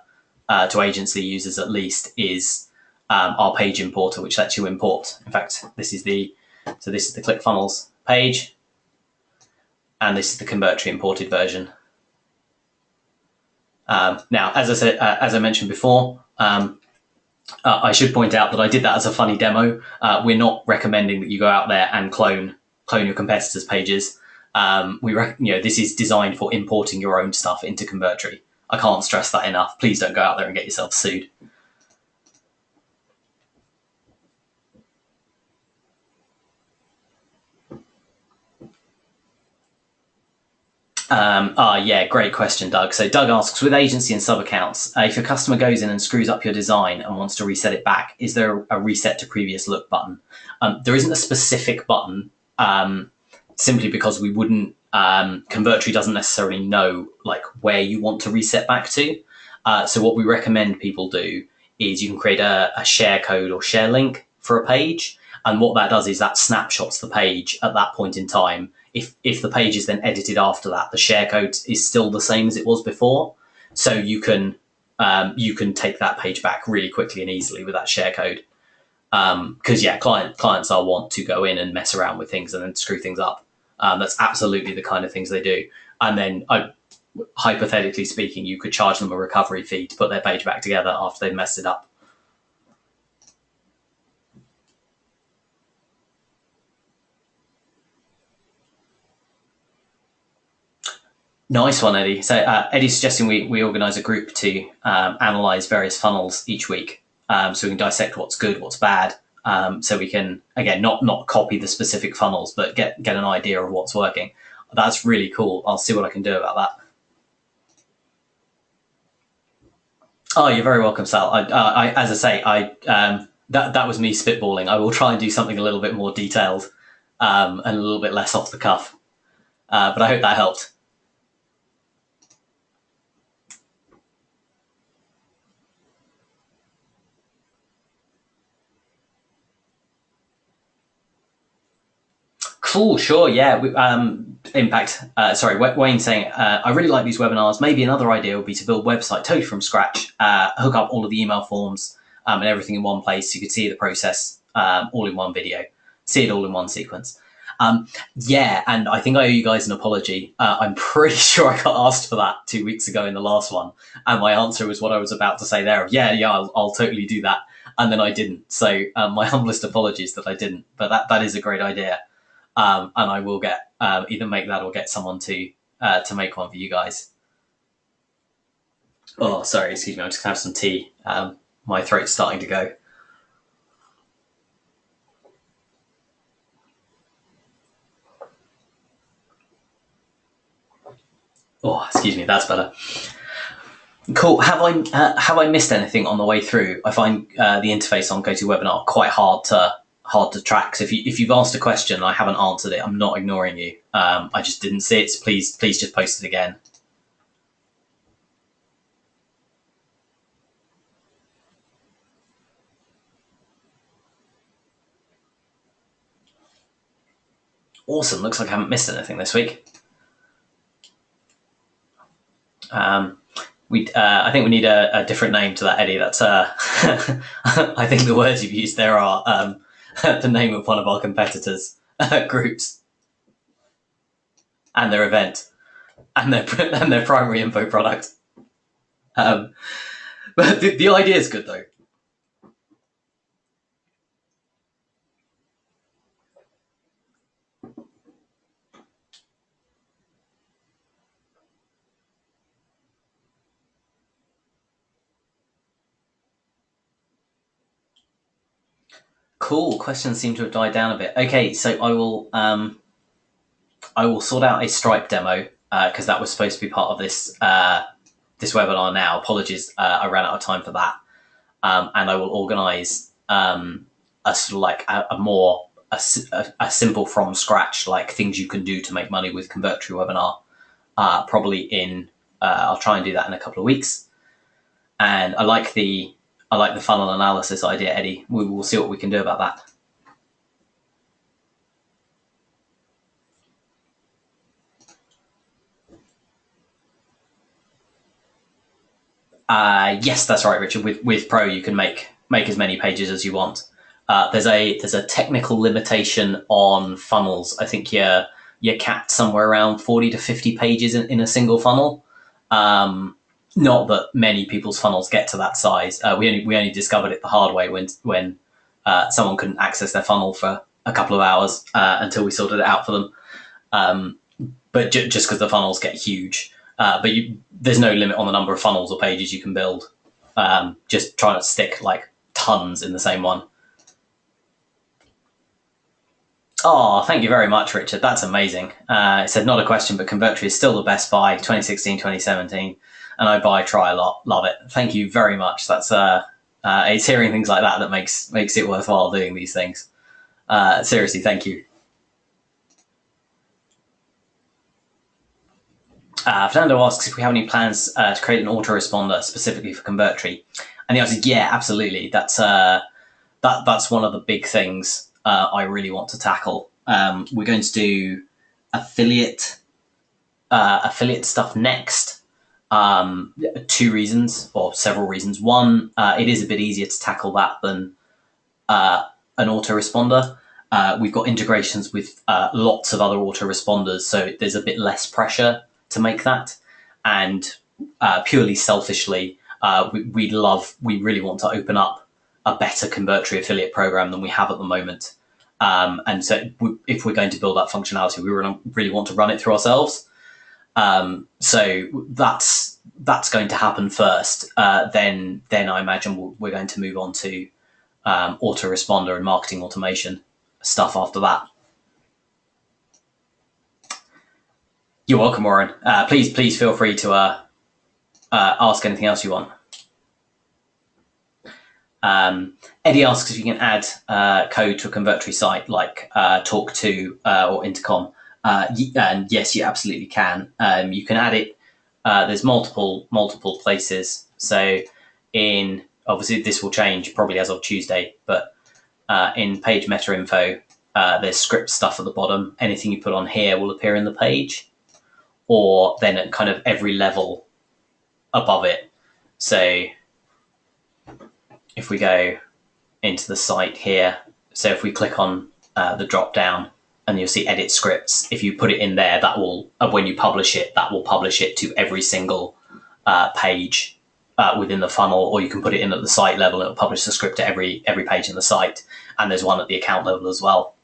to agency users at least, is our page importer, which lets you import. In fact, this is the ClickFunnels page, and this is the Convertri imported version. Now, as I mentioned before, I should point out that I did that as a funny demo. We're not recommending that you go out there and clone your competitors' pages. This is designed for importing your own stuff into Convertri. I can't stress that enough. Please don't go out there and get yourself sued. Yeah, great question, Doug. So Doug asks, with agency and sub accounts, if your customer goes in and screws up your design and wants to reset it back, is there a reset to previous look button? There isn't a specific button, simply because we wouldn't, Convertri doesn't necessarily know where you want to reset back to. So what we recommend people do is you can create a share code or share link for a page. And what that does is that snapshots the page at that point in time. If the page is then edited after that, the share code is still the same as it was before. So you can take that page back really quickly and easily with that share code. Because clients are want to go in and mess around with things and then screw things up. That's absolutely the kind of things they do. And then, hypothetically speaking, you could charge them a recovery fee to put their page back together after they've messed it up. Nice one, Eddie. So Eddie's suggesting we organise a group to analyse various funnels each week, so we can dissect what's good, what's bad, so we can, again, not copy the specific funnels, but get an idea of what's working. That's really cool. I'll see what I can do about that. Oh, you're very welcome, Sal. As I say, that was me spitballing. I will try and do something a little bit more detailed and a little bit less off the cuff. But I hope that helped. Cool, sure, yeah. In fact, sorry, Wayne's saying, I really like these webinars. Maybe another idea would be to build a website totally from scratch, hook up all of the email forms and everything in one place so you could see the process all in one video, see it all in one sequence. Yeah, and I think I owe you guys an apology. I'm pretty sure I got asked for that 2 weeks ago in the last one, and my answer was what I was about to say there. Yeah, I'll totally do that. And then I didn't. So my humblest apologies that I didn't, but that is a great idea. And I will get either make that or get someone to make one for you guys. Oh, sorry, excuse me. I'm just gonna have some tea. My throat's starting to go. Oh, excuse me. That's better. Cool. Have I missed anything on the way through? I find the interface on GoToWebinar quite hard to track. So if you've asked a question and I haven't answered it, I'm not ignoring you. I just didn't see it. So please just post it again. Awesome. Looks like I haven't missed anything this week. I think we need a different name to that, Eddie. That's I think the words you've used there are the name of one of our competitors' groups and their event and their primary info product. But the idea is good though. Cool. Questions seem to have died down a bit. Okay, so I will sort out a Stripe demo because that was supposed to be part of this this webinar now. Apologies, I ran out of time for that. And I will organise a sort of like a simple from scratch, like things you can do to make money with Convertri webinar. Probably in I'll try and do that in a couple of weeks. And I like the funnel analysis idea, Eddie. We will see what we can do about that. Yes, that's right, Richard. With Pro, you can make as many pages as you want. There's a technical limitation on funnels. I think you're capped somewhere around 40 to 50 pages in a single funnel. Not that many people's funnels get to that size. We only discovered it the hard way when someone couldn't access their funnel for a couple of hours until we sorted it out for them. But just because the funnels get huge. But there's no limit on the number of funnels or pages you can build. Just try not to stick like tons in the same one. Oh, thank you very much, Richard. That's amazing. It said, not a question, but Convertri is still the best buy, 2016, 2017. And I buy, try a lot. Love it. Thank you very much. That's it's hearing things like that makes it worthwhile doing these things. Seriously, thank you. Fernando asks if we have any plans to create an autoresponder specifically for Convertri. And the answer is yeah, absolutely. That's one of the big things I really want to tackle. We're going to do affiliate stuff next. 2 reasons, or several reasons. One, it is a bit easier to tackle that than an autoresponder. We've got integrations with lots of other autoresponders, so there's a bit less pressure to make that. And purely selfishly, we really want to open up a better Convertri affiliate program than we have at the moment. And so if we're going to build that functionality, we really want to run it through ourselves. So that's going to happen first. Then I imagine we're going to move on to autoresponder and marketing automation stuff after that. You're welcome, Warren. Please feel free to ask anything else you want. Eddie asks if you can add code to a Convertri site like Talk to or Intercom. And yes, you absolutely can. You can add it. There's multiple places. So obviously this will change probably as of Tuesday, but in page meta info, there's script stuff at the bottom. Anything you put on here will appear in the page, or then at kind of every level above it. So if we go into the site here, so if we click on the drop down, and you'll see edit scripts. If you put it in there, that will, when you publish it, that will publish it to every single page within the funnel, or you can put it in at the site level and it'll publish the script to every page in the site. And there's one at the account level as well.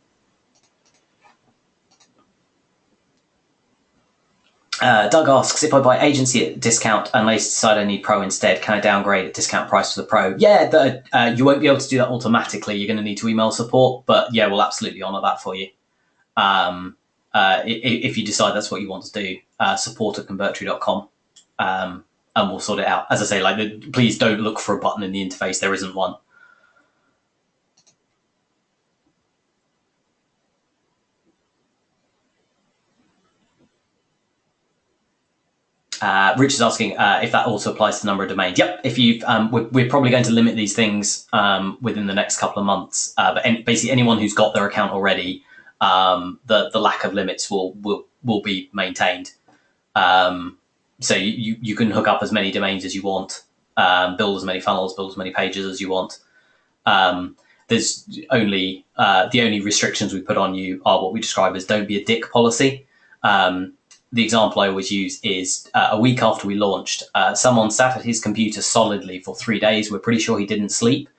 Doug asks, if I buy agency at discount and later decide I need pro instead, can I downgrade at discount price to the pro? Yeah, you won't be able to do that automatically. You're going to need to email support, but yeah, we'll absolutely honour that for you. If you decide that's what you want to do, support at convertri.com, and we'll sort it out. As I say, please don't look for a button in the interface. There isn't one. Rich is asking if that also applies to the number of domains. Yep. If you've, we're probably going to limit these things within the next couple of months. But basically, anyone who's got their account already, the lack of limits will be maintained. So you can hook up as many domains as you want, build as many funnels, build as many pages as you want. There's only the only restrictions we put on you are what we describe as don't be a dick policy. The example I always use is a week after we launched, someone sat at his computer solidly for 3 days. We're pretty sure he didn't sleep.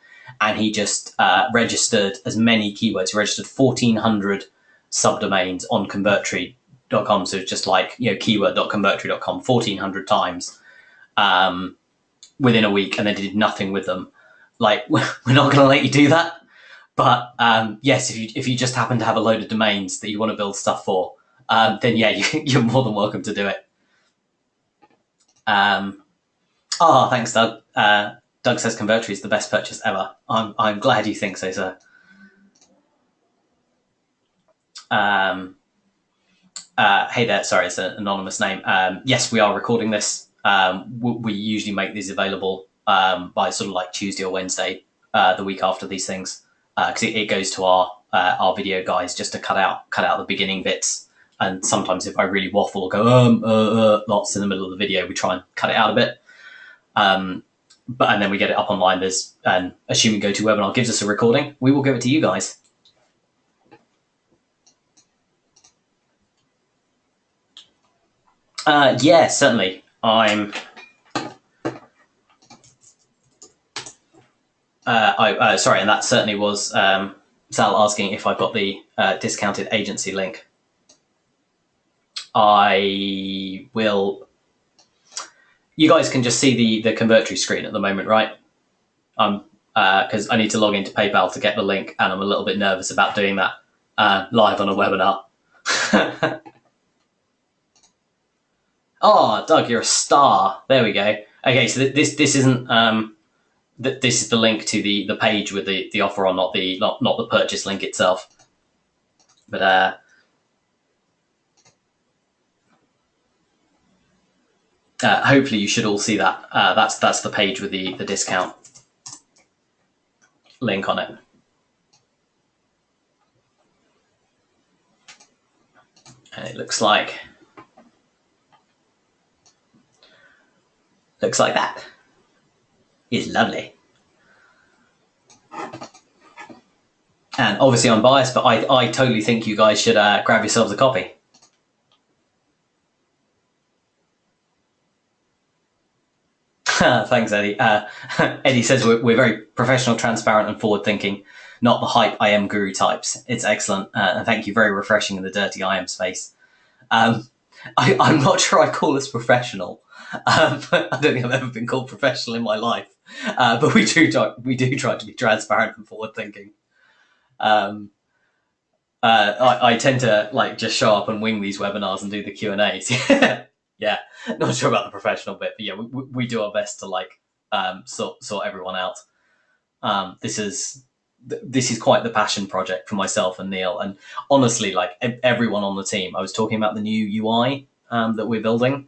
And he just registered as many keywords. He registered 1,400 subdomains on Convertri.com. So it's just like, keyword.convertri.com 1,400 times within a week, and then did nothing with them. Like, we're not going to let you do that. But yes, if you just happen to have a load of domains that you want to build stuff for, then yeah, you're more than welcome to do it. Thanks, Doug. Doug says Convertri is the best purchase ever. I'm glad you think so, sir. Hey there, sorry, it's an anonymous name. Yes, we are recording this. We usually make these available by sort of like Tuesday or Wednesday, the week after these things, because it goes to our video guys just to cut out the beginning bits. And sometimes if I really waffle or go lots in the middle of the video, we try and cut it out a bit. And then we get it up online. And assuming GoToWebinar gives us a recording, we will give it to you guys. Yeah, certainly. Sorry, and that certainly was Sal asking if I've got the discounted agency link. I will. You guys can just see the Convertri screen at the moment, right? Because I need to log into PayPal to get the link, and I'm a little bit nervous about doing that live on a webinar. Oh, Doug, you're a star. There we go. Okay, so this isn't this is the link to the page with the offer on, not the purchase link itself. But hopefully you should all see that. That's the page with the discount link on it. And it looks like that. It's lovely. And obviously I'm biased, but I totally think you guys should grab yourselves a copy. Thanks, Eddie. Eddie says we're very professional, transparent, and forward-thinking, not the hype I am guru types. It's excellent, and thank you. Very refreshing in the dirty I am space. I'm not sure I call us professional. I don't think I've ever been called professional in my life, but we do try to be transparent and forward-thinking. I tend to just show up and wing these webinars and do the Q&As. Yeah, not sure about the professional bit, but yeah, we do our best to sort everyone out. This is quite the passion project for myself and Neil, and honestly, like everyone on the team. I was talking about the new UI that we're building.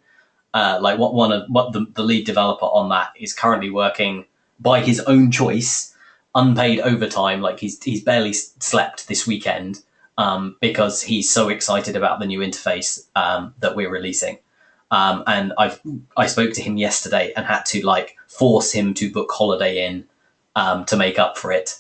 Like what the lead developer on that is currently working by his own choice, unpaid overtime. Like he's barely slept this weekend because he's so excited about the new interface that we're releasing. And I spoke to him yesterday and had to like force him to book holiday in to make up for it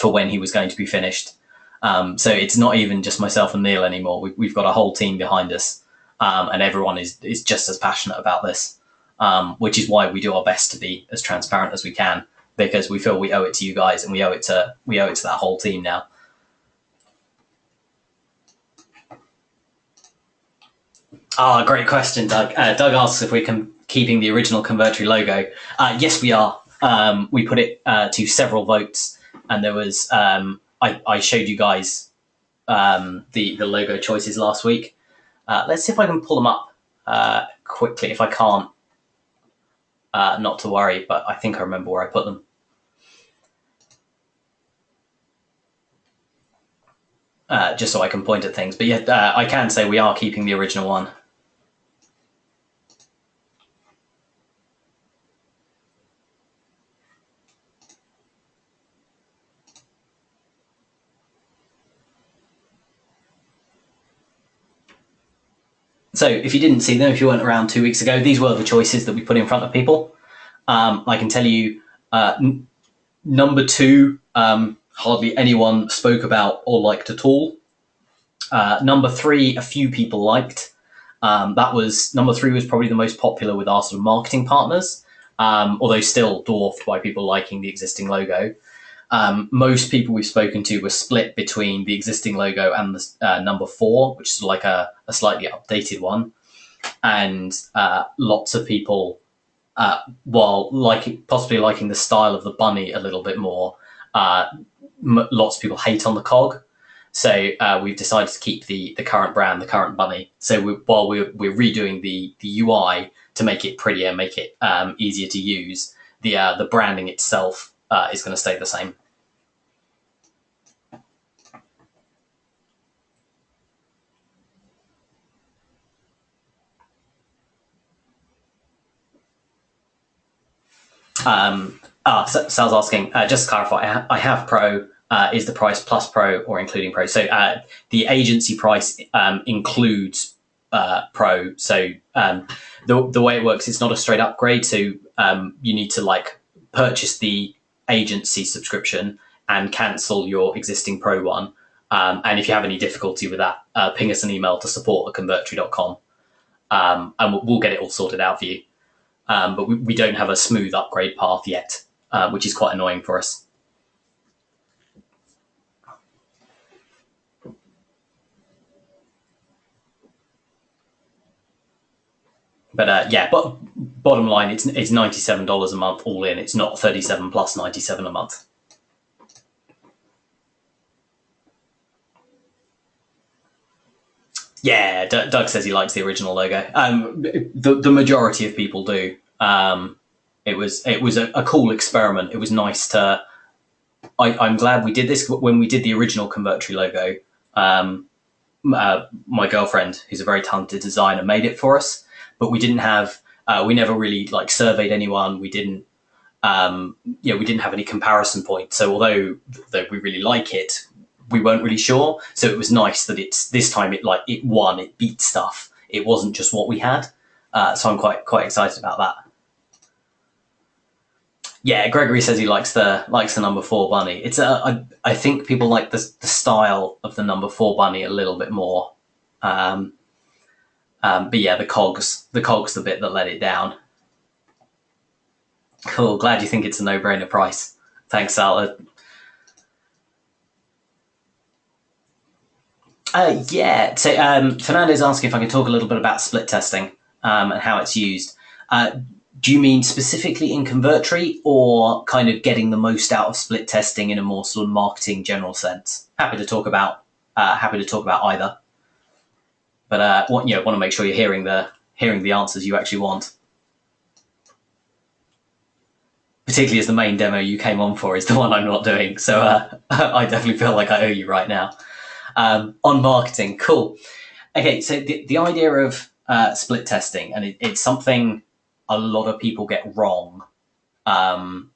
for when he was going to be finished. So it's not even just myself and Neil anymore. We've got a whole team behind us, and everyone is just as passionate about this, which is why we do our best to be as transparent as we can, because we feel we owe it to you guys, and we owe it to that whole team now. Great question, Doug. Doug asks if we're keeping the original Convertri logo. Yes, we are. We put it to several votes, and there was I showed you guys the logo choices last week. Let's see if I can pull them up quickly. If I can't, not to worry, but I think I remember where I put them. Just so I can point at things. But yeah, I can say we are keeping the original one. So if you didn't see them, if you weren't around 2 weeks ago, these were the choices that we put in front of people. I can tell you number 2, hardly anyone spoke about or liked at all. Number 3, a few people liked. Number 3 was probably the most popular with our sort of marketing partners, although still dwarfed by people liking the existing logo. Most people we've spoken to were split between the existing logo and the number 4, which is like a slightly updated one. And lots of people, while possibly liking the style of the bunny a little bit more, lots of people hate on the cog. So we've decided to keep the current brand, the current bunny. So while we're redoing the UI to make it prettier, make it easier to use, the branding itself is going to stay the same. Sal's asking, just to clarify, I have Pro. Is the price plus Pro or including Pro? So the agency price includes Pro. So the way it works, it's not a straight upgrade. So you need to like purchase the agency subscription and cancel your existing Pro one. And if you have any difficulty with that, ping us an email to support@convertri.com, and we'll get it all sorted out for you. But we don't have a smooth upgrade path yet, which is quite annoying for us. But but bottom line, it's $97 a month all in. It's not $37 plus $97 a month. Yeah, Doug says he likes the original logo. The majority of people do. It was a cool experiment. It was nice to. I'm glad we did this. When we did the original Convertri logo, my girlfriend, who's a very talented designer, made it for us. But we didn't have. We never really like surveyed anyone. We didn't. We didn't have any comparison point. So although we really like it, we weren't really sure. So it was nice that this time it won. It beat stuff. It wasn't just what we had. So I'm quite excited about that. Yeah, Gregory says he likes the number 4 bunny. It's I think people like the style of the number 4 bunny a little bit more. But yeah, the cog's the bit that let it down. Cool. Glad you think it's a no-brainer price. Thanks, Sal. Yeah. So Fernando's asking if I can talk a little bit about split testing and how it's used. Do you mean specifically in Convertri, or kind of getting the most out of split testing in a more sort of marketing general sense? Happy to talk about either. But want to make sure you're hearing the answers you actually want. particularly as the main demo you came on for is the one I'm not doing. So I definitely feel like I owe you right now. On marketing, cool. Okay, so the idea of split testing, and it's something a lot of people get wrong. The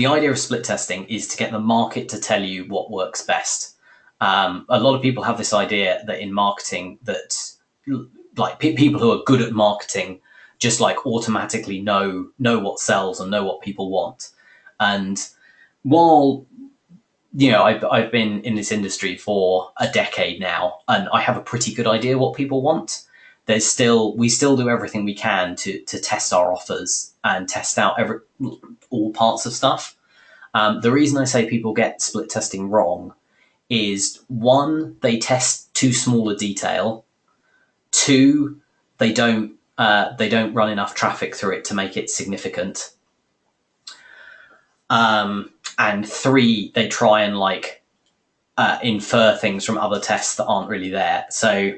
idea of split testing is to get the market to tell you what works best. A lot of people have this idea that in marketing that like people who are good at marketing just like automatically know what sells and know what people want. And while I've been in this industry for a decade now, and I have a pretty good idea what people want, we still do everything we can to test our offers and test out all parts of stuff. The reason I say people get split testing wrong is, one, they test too small a detail. Two, they don't run enough traffic through it to make it significant. And three, they try and infer things from other tests that aren't really there. So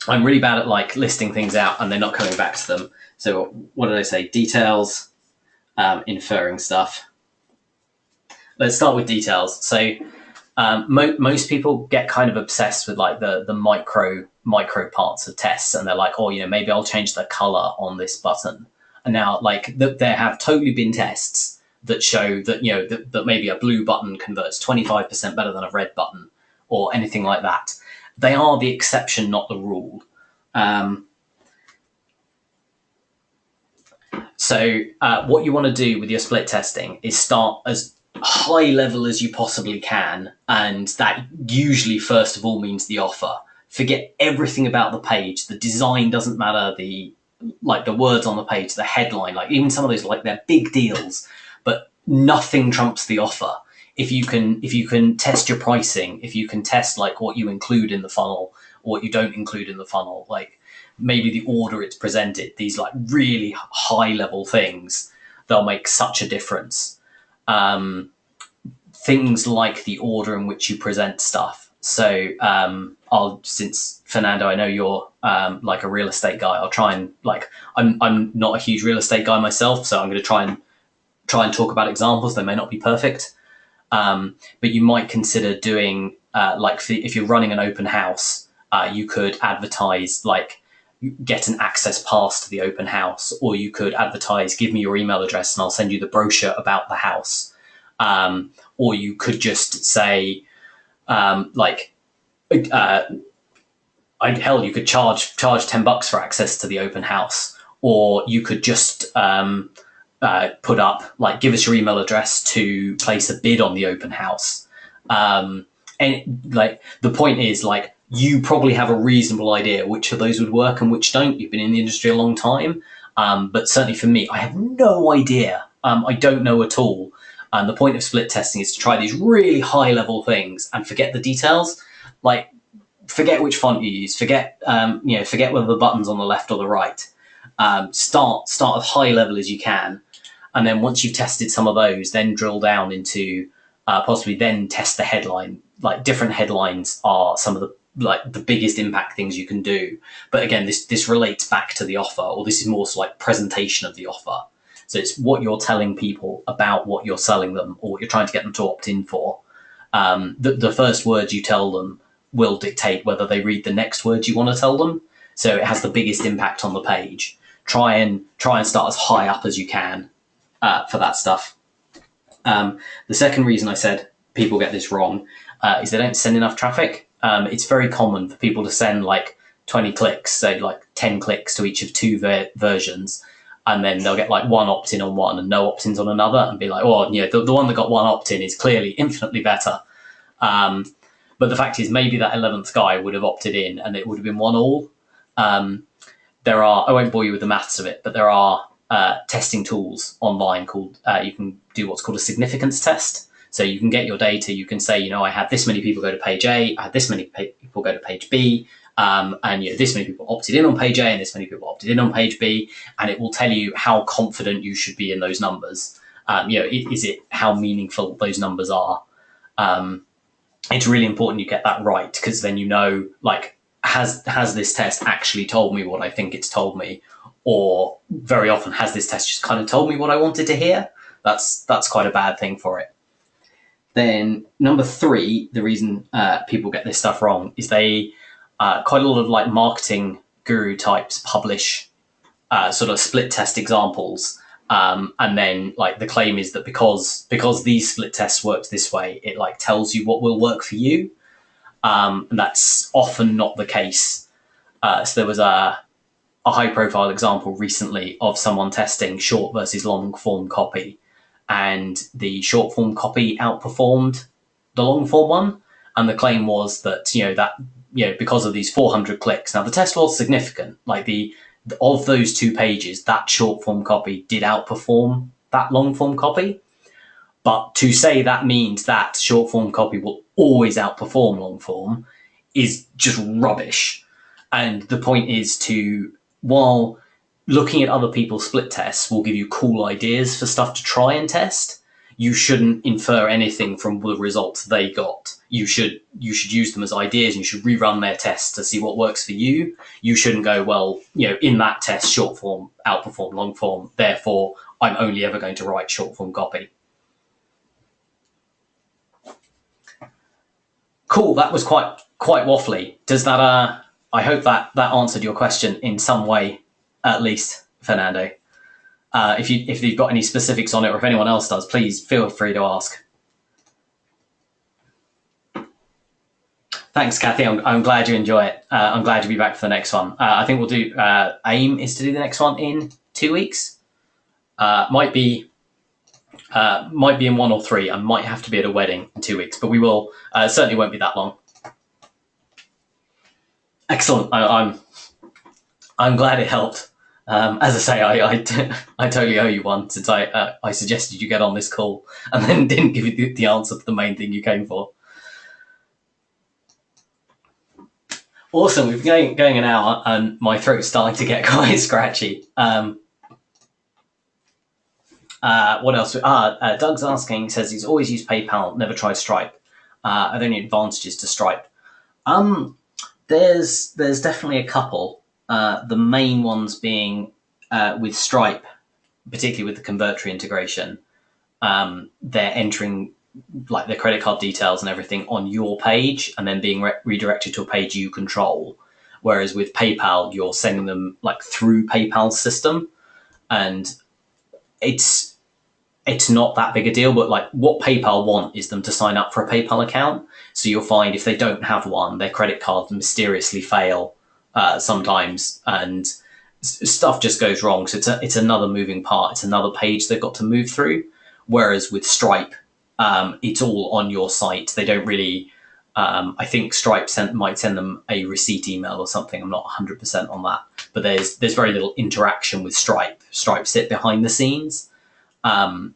I'm really bad at listing things out and they're not coming back to them. So what did I say? Details, inferring stuff. Let's start with details. So most people get kind of obsessed with the micro parts of tests, and they're like, oh, maybe I'll change the color on this button. And now there have totally been tests that show that that maybe a blue button converts 25% better than a red button or anything like that. They are the exception, not the rule. So what you want to do with your split testing is start as high level as you possibly can, and that usually first of all means the offer. Forget everything about the page. The design doesn't matter. The words on the page, the headline, even some of those they're big deals, but nothing trumps the offer. If you can test your pricing, if you can test what you include in the funnel or what you don't include in the funnel, maybe the order it's presented, these really high level things, they'll make such a difference. Things like the order in which you present stuff. So since Fernando, I know you're a real estate guy, I'll try and I'm not a huge real estate guy myself, so I'm going to try and talk about examples. They may not be perfect, but you might consider doing if you're running an open house, you could advertise get an access pass to the open house, or you could advertise, give me your email address and I'll send you the brochure about the house. Or you could just say, you could charge $10 for access to the open house, or you could just put up give us your email address to place a bid on the open house. And the point is you probably have a reasonable idea which of those would work and which don't. You've been in the industry a long time, but certainly for me, I have no idea. I don't know at all. And the point of split testing is to try these really high level things and forget the details. Forget which font you use. Forget whether the button's on the left or the right. Start as high level as you can, and then once you've tested some of those, then drill down into possibly then test the headline. Different headlines are some of the biggest impact things you can do. But again, this relates back to the offer, or this is more presentation of the offer. So it's what you're telling people about what you're selling them or what you're trying to get them to opt in for. The first words you tell them will dictate whether they read the next words you want to tell them. So it has the biggest impact on the page. Try and start as high up as you can for that stuff. The second reason I said people get this wrong is they don't send enough traffic. It's very common for people to send 20 clicks, so 10 clicks to each of two versions. And then they'll get one opt-in on one and no opt-ins on another, and be the one that got one opt-in is clearly infinitely better. But the fact is, maybe that 11th guy would have opted in and it would have been 1-all. There are, I won't bore you with the maths of it, but there are testing tools online called, you can do what's called a significance test. So you can get your data, you can say, I had this many people go to page A, I had this many people go to page B, and this many people opted in on page A and this many people opted in on page B, and it will tell you how confident you should be in those numbers. Is it how meaningful those numbers are? It's really important you get that right, because then has this test actually told me what I think it's told me, or very often has this test just kind of told me what I wanted to hear, that's quite a bad thing for it. Then number 3, the reason people get this stuff wrong is they quite a lot of like marketing guru types publish sort of split test examples, and then like the claim is that because these split tests works this way, it like tells you what will work for you, and that's often not the case. So there was a high-profile example recently of someone testing short versus long-form copy, and the short-form copy outperformed the long-form one, and the claim was that because of these 400 clicks. Now the test was significant. Like of those 2 pages, that short-form copy did outperform that long-form copy. But to say that means that short-form copy will always outperform long-form is just rubbish. And the point is while looking at other people's split tests will give you cool ideas for stuff to try and test, you shouldn't infer anything from the results they got. You should use them as ideas, and you should rerun their tests to see what works for you. You shouldn't go, well, in that test, short form outperformed long form, therefore I'm only ever going to write short form copy. Cool, that was quite waffly. Does that I hope that answered your question in some way, at least, Fernando. If you've got any specifics on it, or if anyone else does, please feel free to ask. Thanks, Kathy. I'm glad you enjoy it. I'm glad to be back for the next one. I think we'll do. Aim is to do the next one in 2 weeks. Might be in 1 or 3. I might have to be at a wedding in 2 weeks, but we will. Certainly won't be that long. Excellent. I'm glad it helped. As I say, I totally owe you one, since I suggested you get on this call and then didn't give you the answer to the main thing you came for. Awesome. We've been going an hour and my throat's starting to get quite scratchy. What else? Doug's asking, says he's always used PayPal, never tried Stripe. Are there any advantages to Stripe? There's definitely a couple. The main ones being with Stripe, particularly with the Convertri integration, they're entering like their credit card details and everything on your page, and then being redirected to a page you control. Whereas with PayPal, you're sending them like through PayPal's system, and it's not that big a deal. But like what PayPal want is them to sign up for a PayPal account. So you'll find if they don't have one, their credit cards mysteriously fail sometimes, and stuff just goes wrong. So it's another moving part. It's another page they've got to move through. Whereas with Stripe, it's all on your site. They don't really. I think Stripe might send them a receipt email or something. I'm not 100% on that, but there's very little interaction with Stripe. Stripe sit behind the scenes, and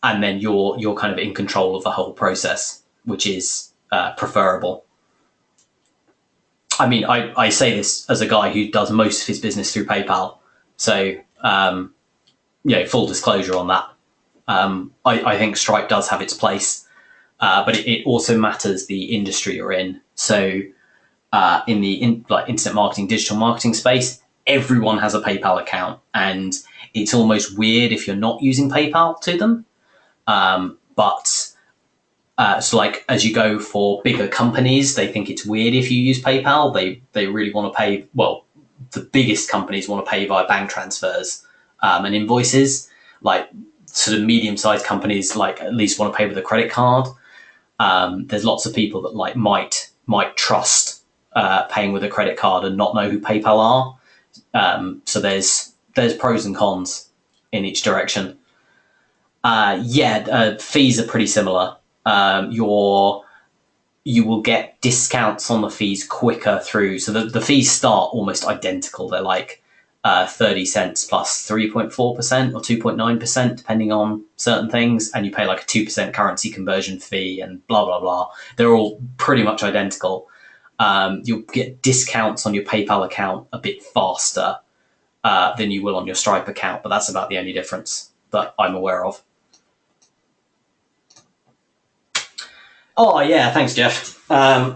then you're kind of in control of the whole process, which is preferable. I mean, I say this as a guy who does most of his business through PayPal, so full disclosure on that. I think Stripe does have its place, but it also matters the industry you're in. So in the internet marketing, digital marketing space, everyone has a PayPal account, and it's almost weird if you're not using PayPal to them. So like as you go for bigger companies, they think it's weird if you use PayPal. They really want to pay. Well, the biggest companies want to pay via bank transfers and invoices. Like sort of medium-sized companies, like at least want to pay with a credit card. There's lots of people that like might trust paying with a credit card and not know who PayPal are. So there's pros and cons in each direction. Fees are pretty similar. You will get discounts on the fees quicker through. So the fees start almost identical. They're like 30 cents plus 3.4% or 2.9%, depending on certain things. And you pay like a 2% currency conversion fee and blah, blah, blah. They're all pretty much identical. You'll get discounts on your PayPal account a bit faster than you will on your Stripe account, but that's about the only difference that I'm aware of. Oh, yeah, thanks, Jeff.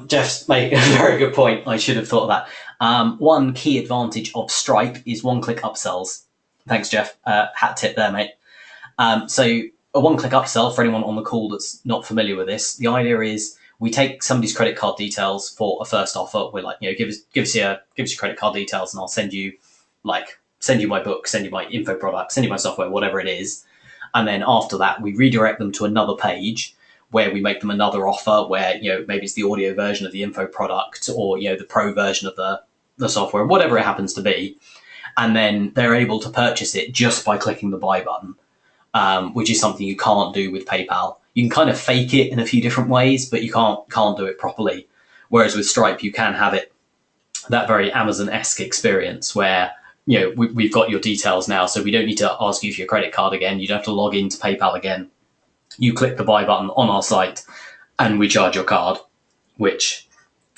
Jeff's made a very good point. I should have thought of that. One key advantage of Stripe is one-click upsells. Thanks, Jeff. Hat tip there, mate. So a one-click upsell, for anyone on the call that's not familiar with this, the idea is we take somebody's credit card details for a first offer. We're like, give us your credit card details, and I'll send you my book, send you my info product, send you my software, whatever it is. And then after that, we redirect them to another page where we make them another offer where, maybe it's the audio version of the info product or, the pro version of the software, whatever it happens to be. And then they're able to purchase it just by clicking the buy button, which is something you can't do with PayPal. You can kind of fake it in a few different ways, but you can't do it properly. Whereas with Stripe, you can have it, that very Amazon-esque experience where, we've got your details now, so we don't need to ask you for your credit card again. You don't have to log into PayPal again. You click the buy button on our site and we charge your card, which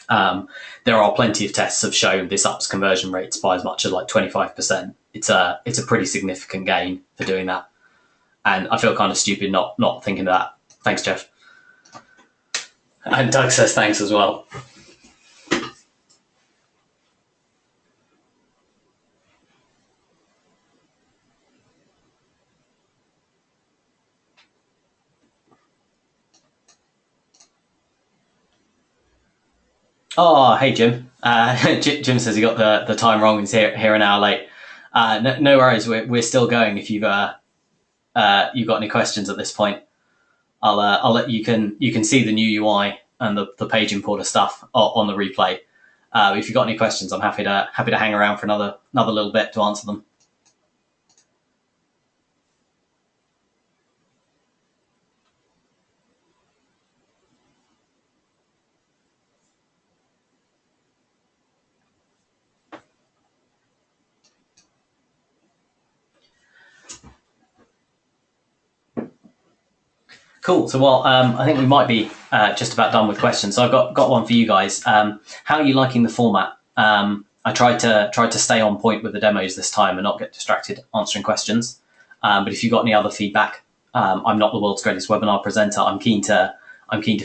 there are plenty of tests have shown this ups conversion rates by as much as like 25%. It's a pretty significant gain for doing that. And I feel kind of stupid not thinking of that. Thanks, Jeff. And Doug says thanks as well. Oh, hey, Jim. Jim says he got the time wrong. He's here an hour late. No worries. We're still going. If you've got any questions at this point, I'll let you can see the new UI and the page importer stuff on the replay. If you've got any questions, I'm happy to hang around for another little bit to answer them. Cool. So, I think we might be just about done with questions. So I've got one for you guys. How are you liking the format? I tried to stay on point with the demos this time and not get distracted answering questions. But if you've got any other feedback, I'm not the world's greatest webinar presenter. I'm keen to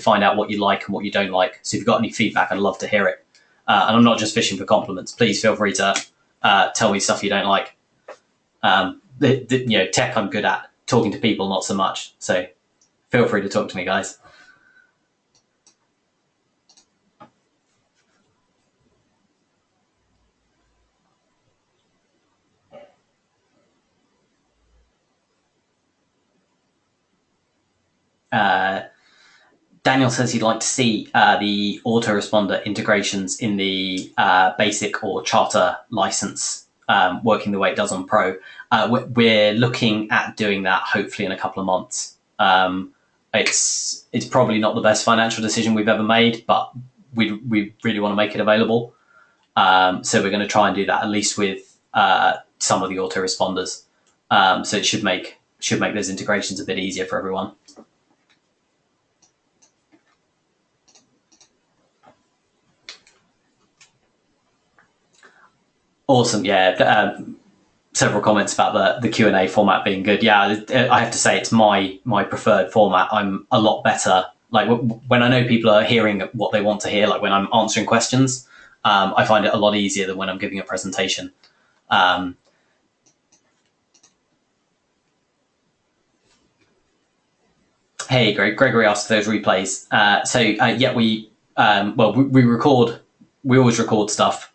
find out what you like and what you don't like. So if you've got any feedback, I'd love to hear it. And I'm not just fishing for compliments. Please feel free to tell me stuff you don't like. Tech I'm good at. Talking to people, not so much. So feel free to talk to me, guys. Daniel says he'd like to see the autoresponder integrations in the basic or charter license working the way it does on Pro. We're looking at doing that hopefully in a couple of months. It's probably not the best financial decision we've ever made, but we really want to make it available. So we're going to try and do that at least with some of the autoresponders. So it should make those integrations a bit easier for everyone. Awesome. Yeah. Several comments about the Q&A format being good. Yeah, I have to say it's my preferred format. I'm a lot better. Like when I know people are hearing what they want to hear, like when I'm answering questions, I find it a lot easier than when I'm giving a presentation. Hey, Gregory asked for those replays. We always record stuff.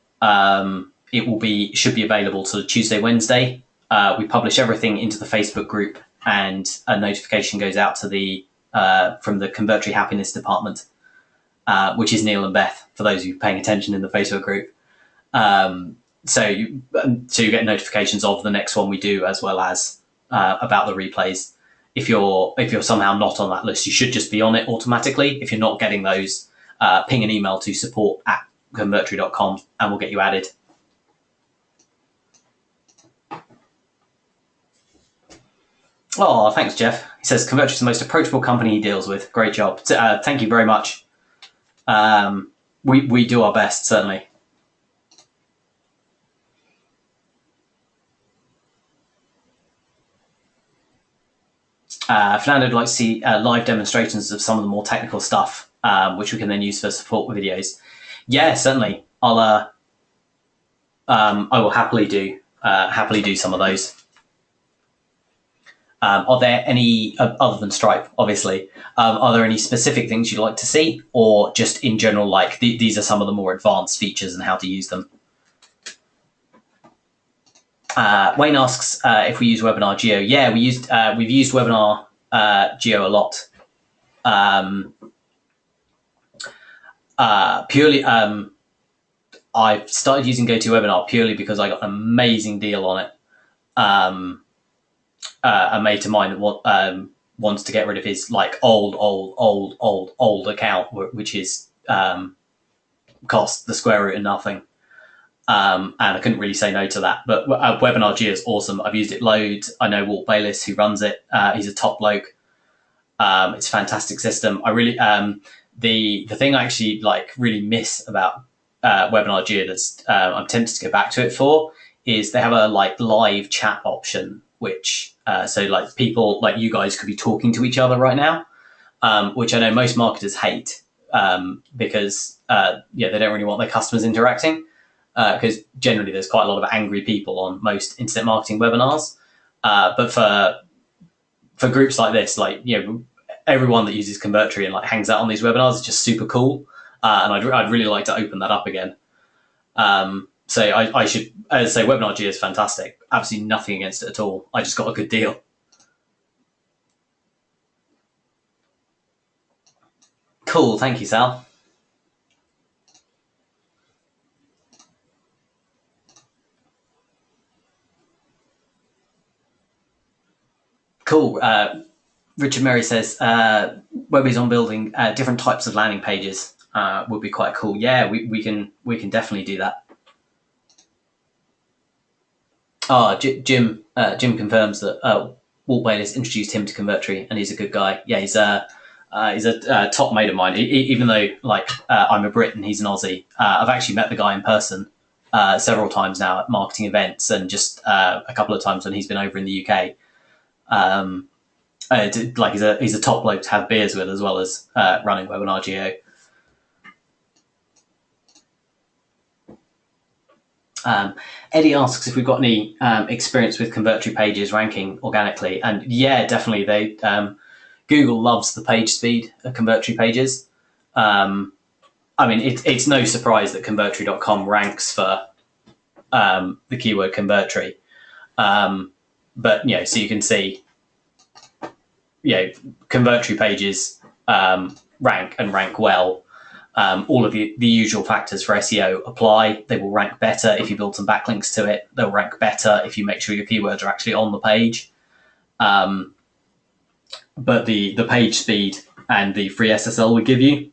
It should be available to Tuesday, Wednesday. We publish everything into the Facebook group, and a notification goes out to from the Convertri Happiness Department, which is Neil and Beth, for those of you paying attention in the Facebook group. So you get notifications of the next one we do, as well as about the replays. If you're somehow not on that list, you should just be on it automatically. If you're not getting those, ping an email to support@convertri.com and we'll get you added. Oh, thanks, Jeff. He says Convertri is the most approachable company he deals with. Great job. Thank you very much. We do our best, certainly. Fernando would like to see live demonstrations of some of the more technical stuff, which we can then use for support videos. Yeah, certainly. I'll I will happily do some of those. Are there any, other than Stripe, obviously, are there any specific things you'd like to see, or just in general, like these are some of the more advanced features and how to use them? Wayne asks if we use Webinar Geo. Yeah, we've used Webinar Geo a lot. Purely, I've started using GoToWebinar purely because I got an amazing deal on it. A mate of mine that wants to get rid of his like old account, which is cost the square root of nothing. And I couldn't really say no to that. But Webinar Geo is awesome. I've used it loads. I know Walt Bayliss, who runs it. He's a top bloke. It's a fantastic system. I really the thing I actually like really miss about Webinar Geo that's I'm tempted to go back to it for is they have a like live chat option, which so like people like you guys could be talking to each other right now, which I know most marketers hate because they don't really want their customers interacting. Because generally there's quite a lot of angry people on most internet marketing webinars. But for groups like this, like, everyone that uses Convertri and like hangs out on these webinars is just super cool. And I'd really like to open that up again. So I should say Webinar Geo is fantastic. Absolutely nothing against it at all. I just got a good deal. Cool. Thank you, Sal. Cool. Richard Merry says, Webby's on building different types of landing pages would be quite cool. Yeah, we can definitely do that. Jim confirms that Walt Bayliss introduced him to Convertri, and he's a good guy. Yeah, he's a top mate of mine. Even though I'm a Brit and he's an Aussie, I've actually met the guy in person several times now at marketing events, and just a couple of times when he's been over in the UK. He's a top bloke to have beers with, as well as running Webinar Geo. Eddie asks if we've got any experience with Convertri pages ranking organically, and yeah, definitely. Google loves the page speed of Convertri pages. It's no surprise that Convertri.com ranks for the keyword Convertri, but so you can see, Convertri pages rank well. All of the usual factors for SEO apply. They will rank better if you build some backlinks to it. They'll rank better if you make sure your keywords are actually on the page. But the page speed and the free SSL we give you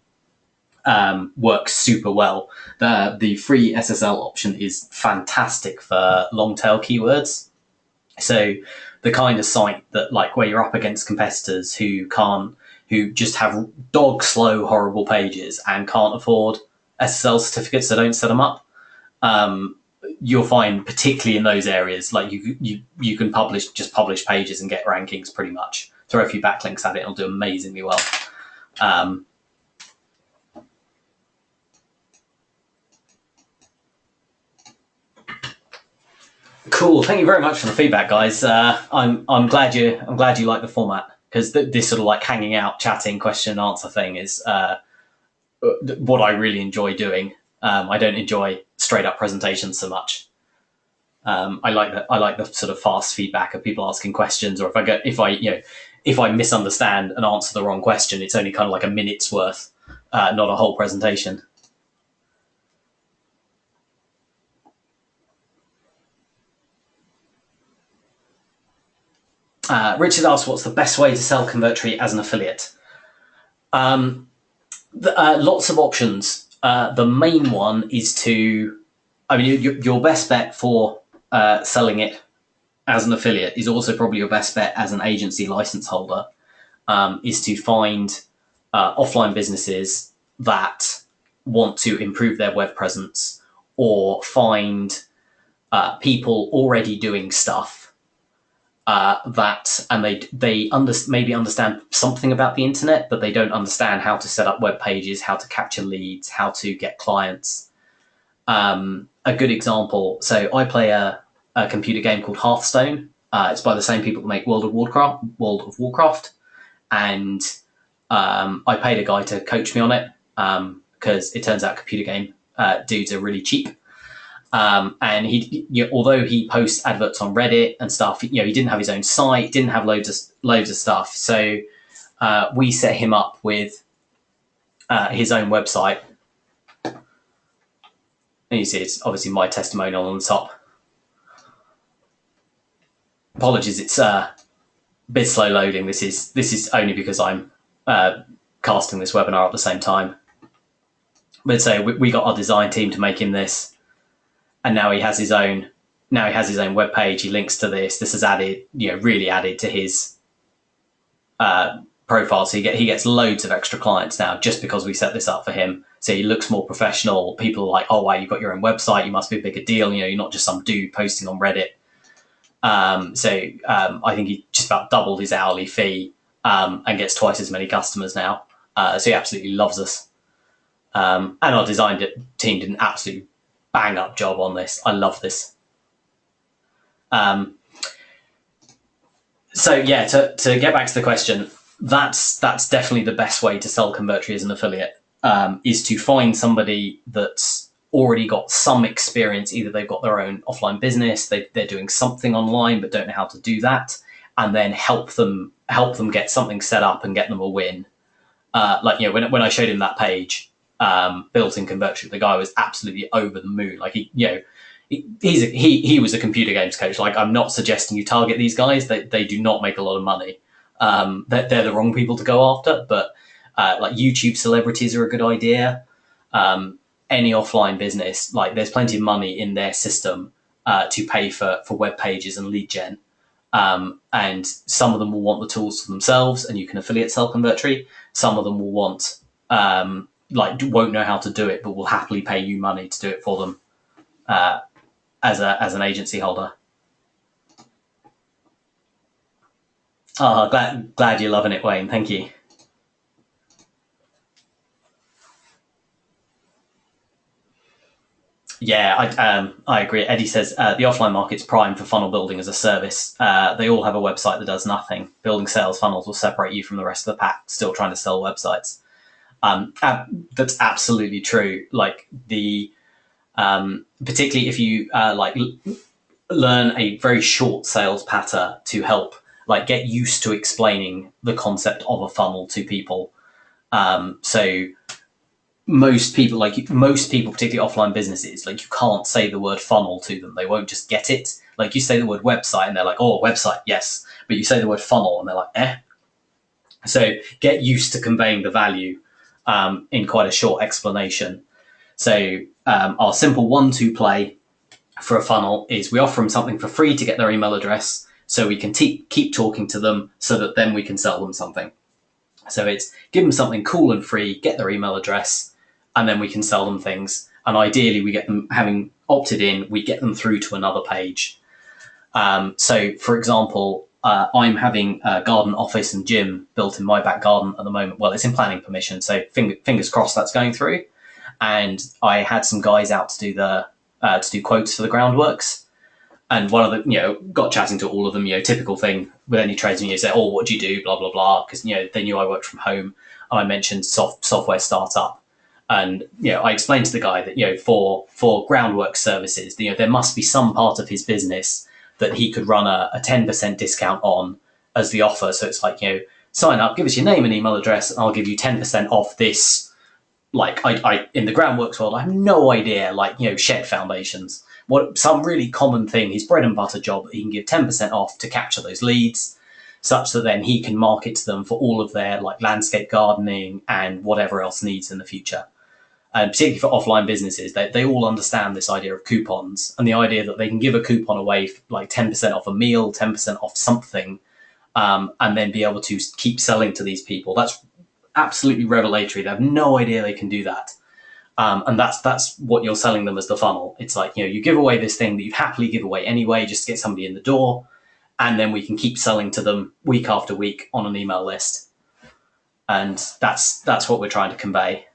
works super well. The free SSL option is fantastic for long tail keywords. So the kind of site that where you're up against competitors who just have dog slow, horrible pages and can't afford SSL certificates, so don't set them up. You'll find, particularly in those areas, you can publish pages and get rankings pretty much. Throw a few backlinks at it, it'll do amazingly well. Cool. Thank you very much for the feedback, guys. I'm glad you like the format, because this sort of hanging out, chatting, question and answer thing is what I really enjoy doing. I don't enjoy straight up presentations so much. I like the sort of fast feedback of people asking questions, or if I misunderstand and answer the wrong question, it's only kind of like a minute's worth, not a whole presentation. Richard asks, what's the best way to sell Convertri as an affiliate? Lots of options. The main one is your best bet for selling it as an affiliate is also probably your best bet as an agency license holder, is to find offline businesses that want to improve their web presence, or find people already doing stuff they maybe understand something about the internet, but they don't understand how to set up web pages, how to capture leads, how to get clients. And a good example. So I play a computer game called Hearthstone. It's by the same people that make World of Warcraft, and I paid a guy to coach me on it because it turns out computer game dudes are really cheap. And although he posts adverts on Reddit and stuff, he didn't have his own site, didn't have loads of stuff. So we set him up with his own website. And you see, it's obviously my testimonial on the top. Apologies, it's a bit slow loading. This is only because I'm casting this webinar at the same time. But so we got our design team to make him this, and now he has his own. Now he has his own web page. He links to this. This has added, really added to his profile. So he gets loads of extra clients now just because we set this up for him. So he looks more professional. People are like, oh, wow, you've got your own website. You must be a bigger deal. You're not just some dude posting on Reddit. I think he just about doubled his hourly fee and gets twice as many customers now. So he absolutely loves us. And our design team did an absolute bang up job on this. I love this. To get back to the question, that's definitely the best way to sell Convertri as an affiliate, is to find somebody that's already got some experience. Either they've got their own offline business, they're doing something online but don't know how to do that, and then help them get something set up and get them a win. When I showed him that page built in Convertri, the guy was absolutely over the moon. Like he was a computer games coach. Like, I'm not suggesting you target these guys. They do not make a lot of money. They're the wrong people to go after. But like YouTube celebrities are a good idea. Any offline business, like, there's plenty of money in their system to pay for web pages and lead gen. And some of them will want the tools for themselves, and you can affiliate sell Convertri. Some of them will want won't know how to do it, but will happily pay you money to do it for them. As an agency holder. Oh, glad you're loving it, Wayne. Thank you. Yeah, I agree. Eddie says the offline market's prime for funnel building as a service. They all have a website that does nothing. Building sales funnels will separate you from the rest of the pack, still trying to sell websites. That's absolutely true. Like, particularly if you learn a very short sales pattern to help get used to explaining the concept of a funnel to people. So most people, particularly offline businesses, you can't say the word funnel to them. They won't just get it. Like, you say the word website and they're like, oh, website, yes. But you say the word funnel and they're like, eh. So get used to conveying the value in quite a short explanation. So our simple 1-2 play for a funnel is we offer them something for free to get their email address, so we can keep talking to them, so that then we can sell them something. So it's give them something cool and free, get their email address, and then we can sell them things. And ideally, we get them, having opted in, we get them through to another page. So, for example, I'm having a garden office and gym built in my back garden at the moment. Well, it's in planning permission, so fingers crossed that's going through. And I had some guys out to do quotes for the groundworks. And one of them, got chatting to all of them, typical thing with any tradesman, you say, oh, what do you do? Blah, blah, blah. Because, they knew I worked from home. And I mentioned software startup. And, I explained to the guy that, for groundwork services, there must be some part of his business that he could run a 10% discount on as the offer. So it's like, sign up, give us your name and email address, and I'll give you 10% off this. Like, I in the groundworks world, I have no idea, shed foundations. Some really common thing, his bread and butter job, he can give 10% off to capture those leads, such that then he can market to them for all of their landscape gardening and whatever else needs in the future. And particularly for offline businesses, they all understand this idea of coupons, and the idea that they can give a coupon away, 10% off a meal, 10% off something, and then be able to keep selling to these people. That's absolutely revelatory. They have no idea they can do that. And that's what you're selling them as the funnel. It's like, you give away this thing that you happily give away anyway, just to get somebody in the door, and then we can keep selling to them week after week on an email list. And that's what we're trying to convey.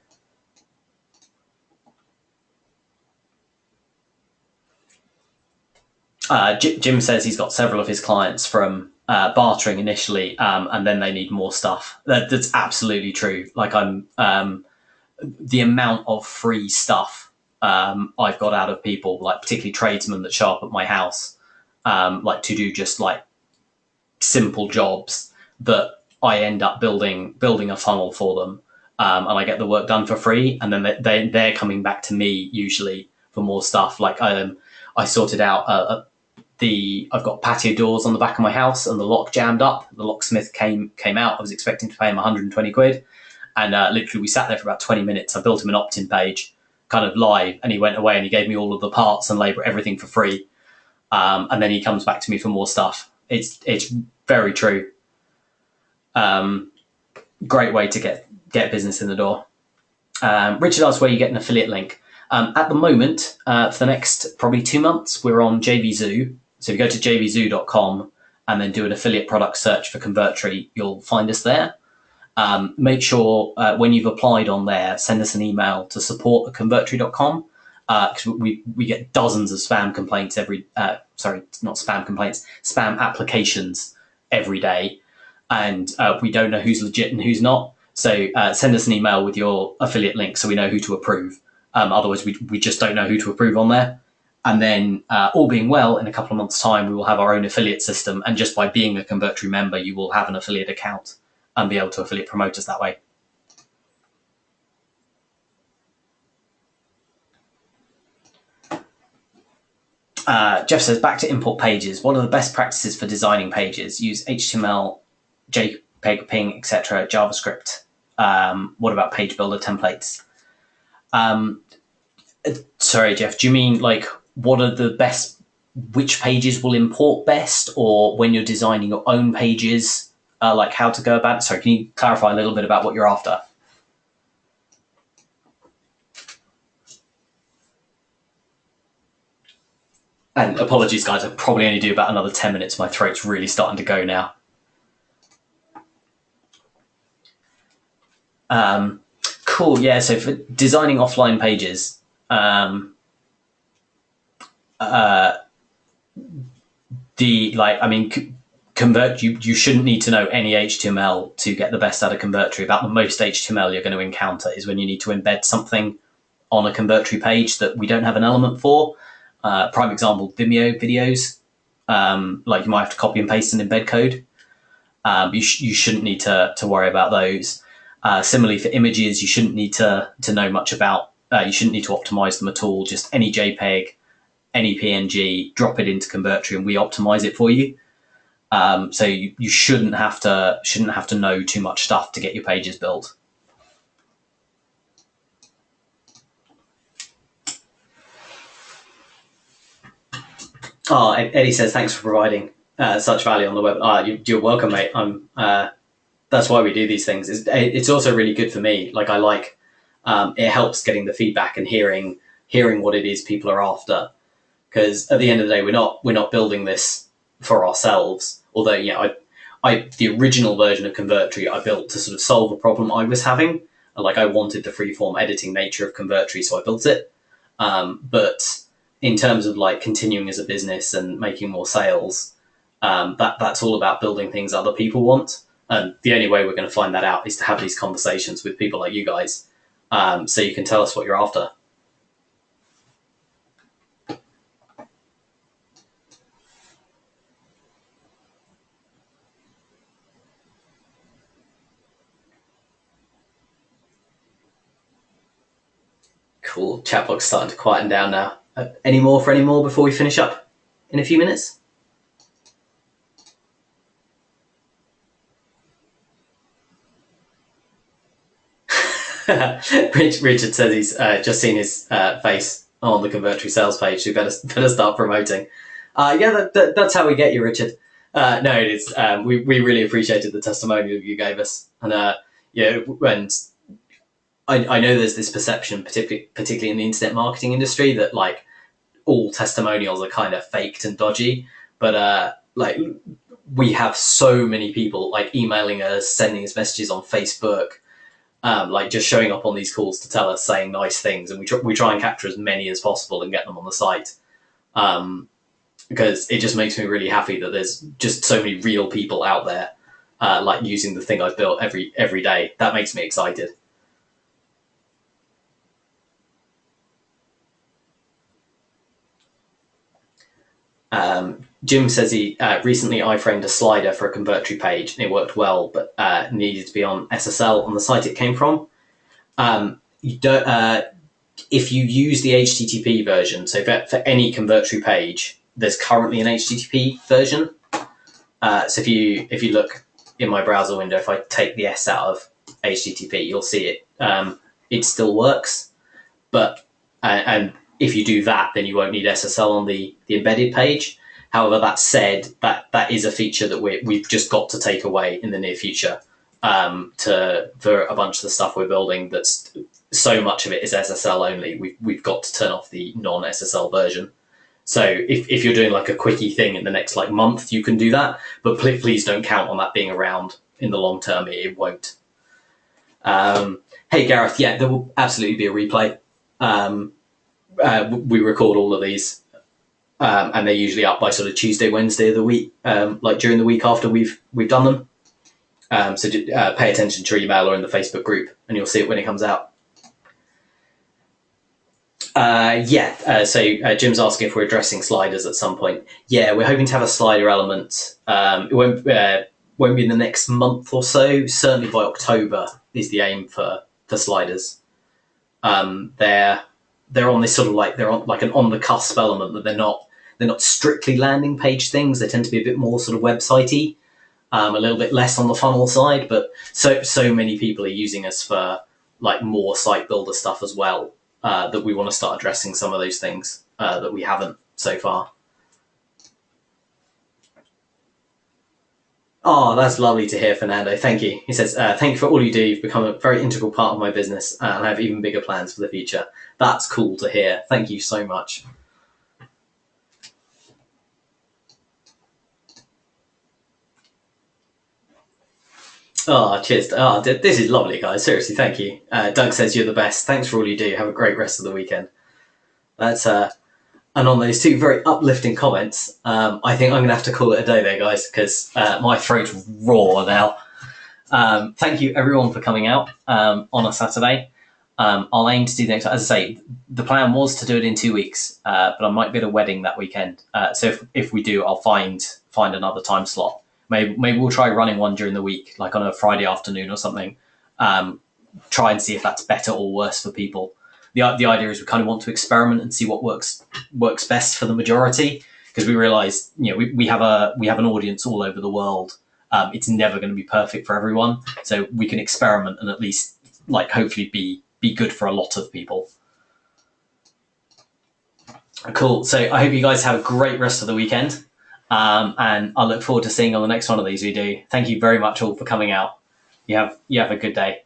Jim says he's got several of his clients from bartering initially, and then they need more stuff. That's absolutely true. Like the amount of free stuff I've got out of people, like particularly tradesmen that show up at my house, like to do just like simple jobs that I end up building a funnel for them, and I get the work done for free, and then they're coming back to me usually for more stuff. Like I sorted out I've got patio doors on the back of my house, and the lock jammed up. The locksmith came out. I was expecting to pay him 120 quid, and literally we sat there for about 20 minutes. I built him an opt-in page, kind of live, and he went away and he gave me all of the parts and labor, everything for free. And then he comes back to me for more stuff. It's very true. Great way to get business in the door. Richard asks where you get an affiliate link. At the moment, for the next probably 2 months, we're on JVZoo. So if you go to jvzoo.com and then do an affiliate product search for Convertri, you'll find us there. Make sure when you've applied on there, send us an email to support@convertri.com, because we get dozens of spam complaints spam applications every day, and we don't know who's legit and who's not. So send us an email with your affiliate link so we know who to approve. Otherwise, we just don't know who to approve on there. And then, all being well, in a couple of months' time, we will have our own affiliate system. And just by being a Convertri member, you will have an affiliate account and be able to affiliate promote us that way. Jeff says, back to import pages. What are the best practices for designing pages? Use HTML, JPEG, PNG, etc., JavaScript. What about page builder templates? Sorry, Jeff, do you mean like what are the best, which pages will import best, or when you're designing your own pages, like how to go about it? Sorry, can you clarify a little bit about what you're after? And apologies, guys, I probably only do about another 10 minutes. My throat's really starting to go now. Cool, yeah, so for designing offline pages, Convert, you shouldn't need to know any HTML to get the best out of Convertri. About the most HTML you're going to encounter is when you need to embed something on a Convertri page that we don't have an element for. Prime example, Vimeo videos. Like you might have to copy and paste an embed code. You shouldn't need to worry about those. Similarly for images, you shouldn't need to know much about, you shouldn't need to optimize them at all. Just any JPEG, any PNG, drop it into Convertri and we optimize it for you. So you shouldn't have to know too much stuff to get your pages built. Oh, Eddie says, thanks for providing such value on the web. You're welcome, mate. That's why we do these things. It's also really good for me. Like it helps getting the feedback and hearing what it is people are after. Because at the end of the day, we're not building this for ourselves. Although, the original version of Convertri I built to sort of solve a problem I was having. Like I wanted the freeform editing nature of Convertri, so I built it. But in terms of like continuing as a business and making more sales, that's all about building things other people want. And the only way we're going to find that out is to have these conversations with people like you guys, so you can tell us what you're after. Cool. Chat box starting to quieten down now. Any more before we finish up in a few minutes? Richard says he's just seen his face on the Convertri sales page. So better start promoting. That's how we get you, Richard. No, it is. We really appreciated the testimonial you gave us, and and I know there's this perception, particularly in the internet marketing industry, that like all testimonials are kind of faked and dodgy. But we have so many people like emailing us, sending us messages on Facebook, like just showing up on these calls to tell us, saying nice things, and we try and capture as many as possible and get them on the site. because it just makes me really happy that there's just so many real people out there like using the thing I've built every day. That makes me excited. Jim says he recently iframed a slider for a Convertri page and it worked well, but needed to be on SSL on the site it came from. You don't. If you use the HTTP version, so for any Convertri page, there's currently an HTTP version. So if you look in my browser window, if I take the S out of HTTP, you'll see it. It still works, but and if you do that, then you won't need SSL on the embedded page. However, that said, that is a feature that we've just got to take away in the near future for a bunch of the stuff we're building. That's so much of it is SSL only. We've got to turn off the non-SSL version. So if you're doing like a quickie thing in the next like month, you can do that, but please don't count on that being around in the long term. It won't. Hey Gareth, yeah, there will absolutely be a replay. We record all of these, and they're usually up by sort of Tuesday, Wednesday of the week, like during the week after we've done them. So pay attention to your email or in the Facebook group, and you'll see it when it comes out. So Jim's asking if we're addressing sliders at some point. Yeah, we're hoping to have a slider element. It won't be in the next month or so. Certainly by October is the aim for sliders. They're on this sort of like they're on like an on the cusp element that they're not strictly landing page things. They tend to be a bit more sort of websitey, a little bit less on the funnel side. But so many people are using us for like more site builder stuff as well. That we want to start addressing some of those things that we haven't so far. Oh, that's lovely to hear, Fernando. Thank you. He says, thank you for all you do. You've become a very integral part of my business and I have even bigger plans for the future. That's cool to hear. Thank you so much. Oh, cheers. Oh, this is lovely, guys. Seriously, thank you. Doug says you're the best. Thanks for all you do. Have a great rest of the weekend. That's and on those two very uplifting comments, I think I'm going to have to call it a day there, guys, because my throat's raw now. Thank you, everyone, for coming out on a Saturday. I'll aim to do the next. As I say, the plan was to do it in 2 weeks, but I might be at a wedding that weekend. So if we do, I'll find another time slot. Maybe we'll try running one during the week, like on a Friday afternoon or something. Try and see if that's better or worse for people. The idea is we kind of want to experiment and see what works best for the majority, because we realise we have an audience all over the world. It's never going to be perfect for everyone, so we can experiment and at least like hopefully be good for a lot of people. Cool. So I hope you guys have a great rest of the weekend. And I look forward to seeing on the next one of these we do. Thank you very much all for coming out. You have a good day.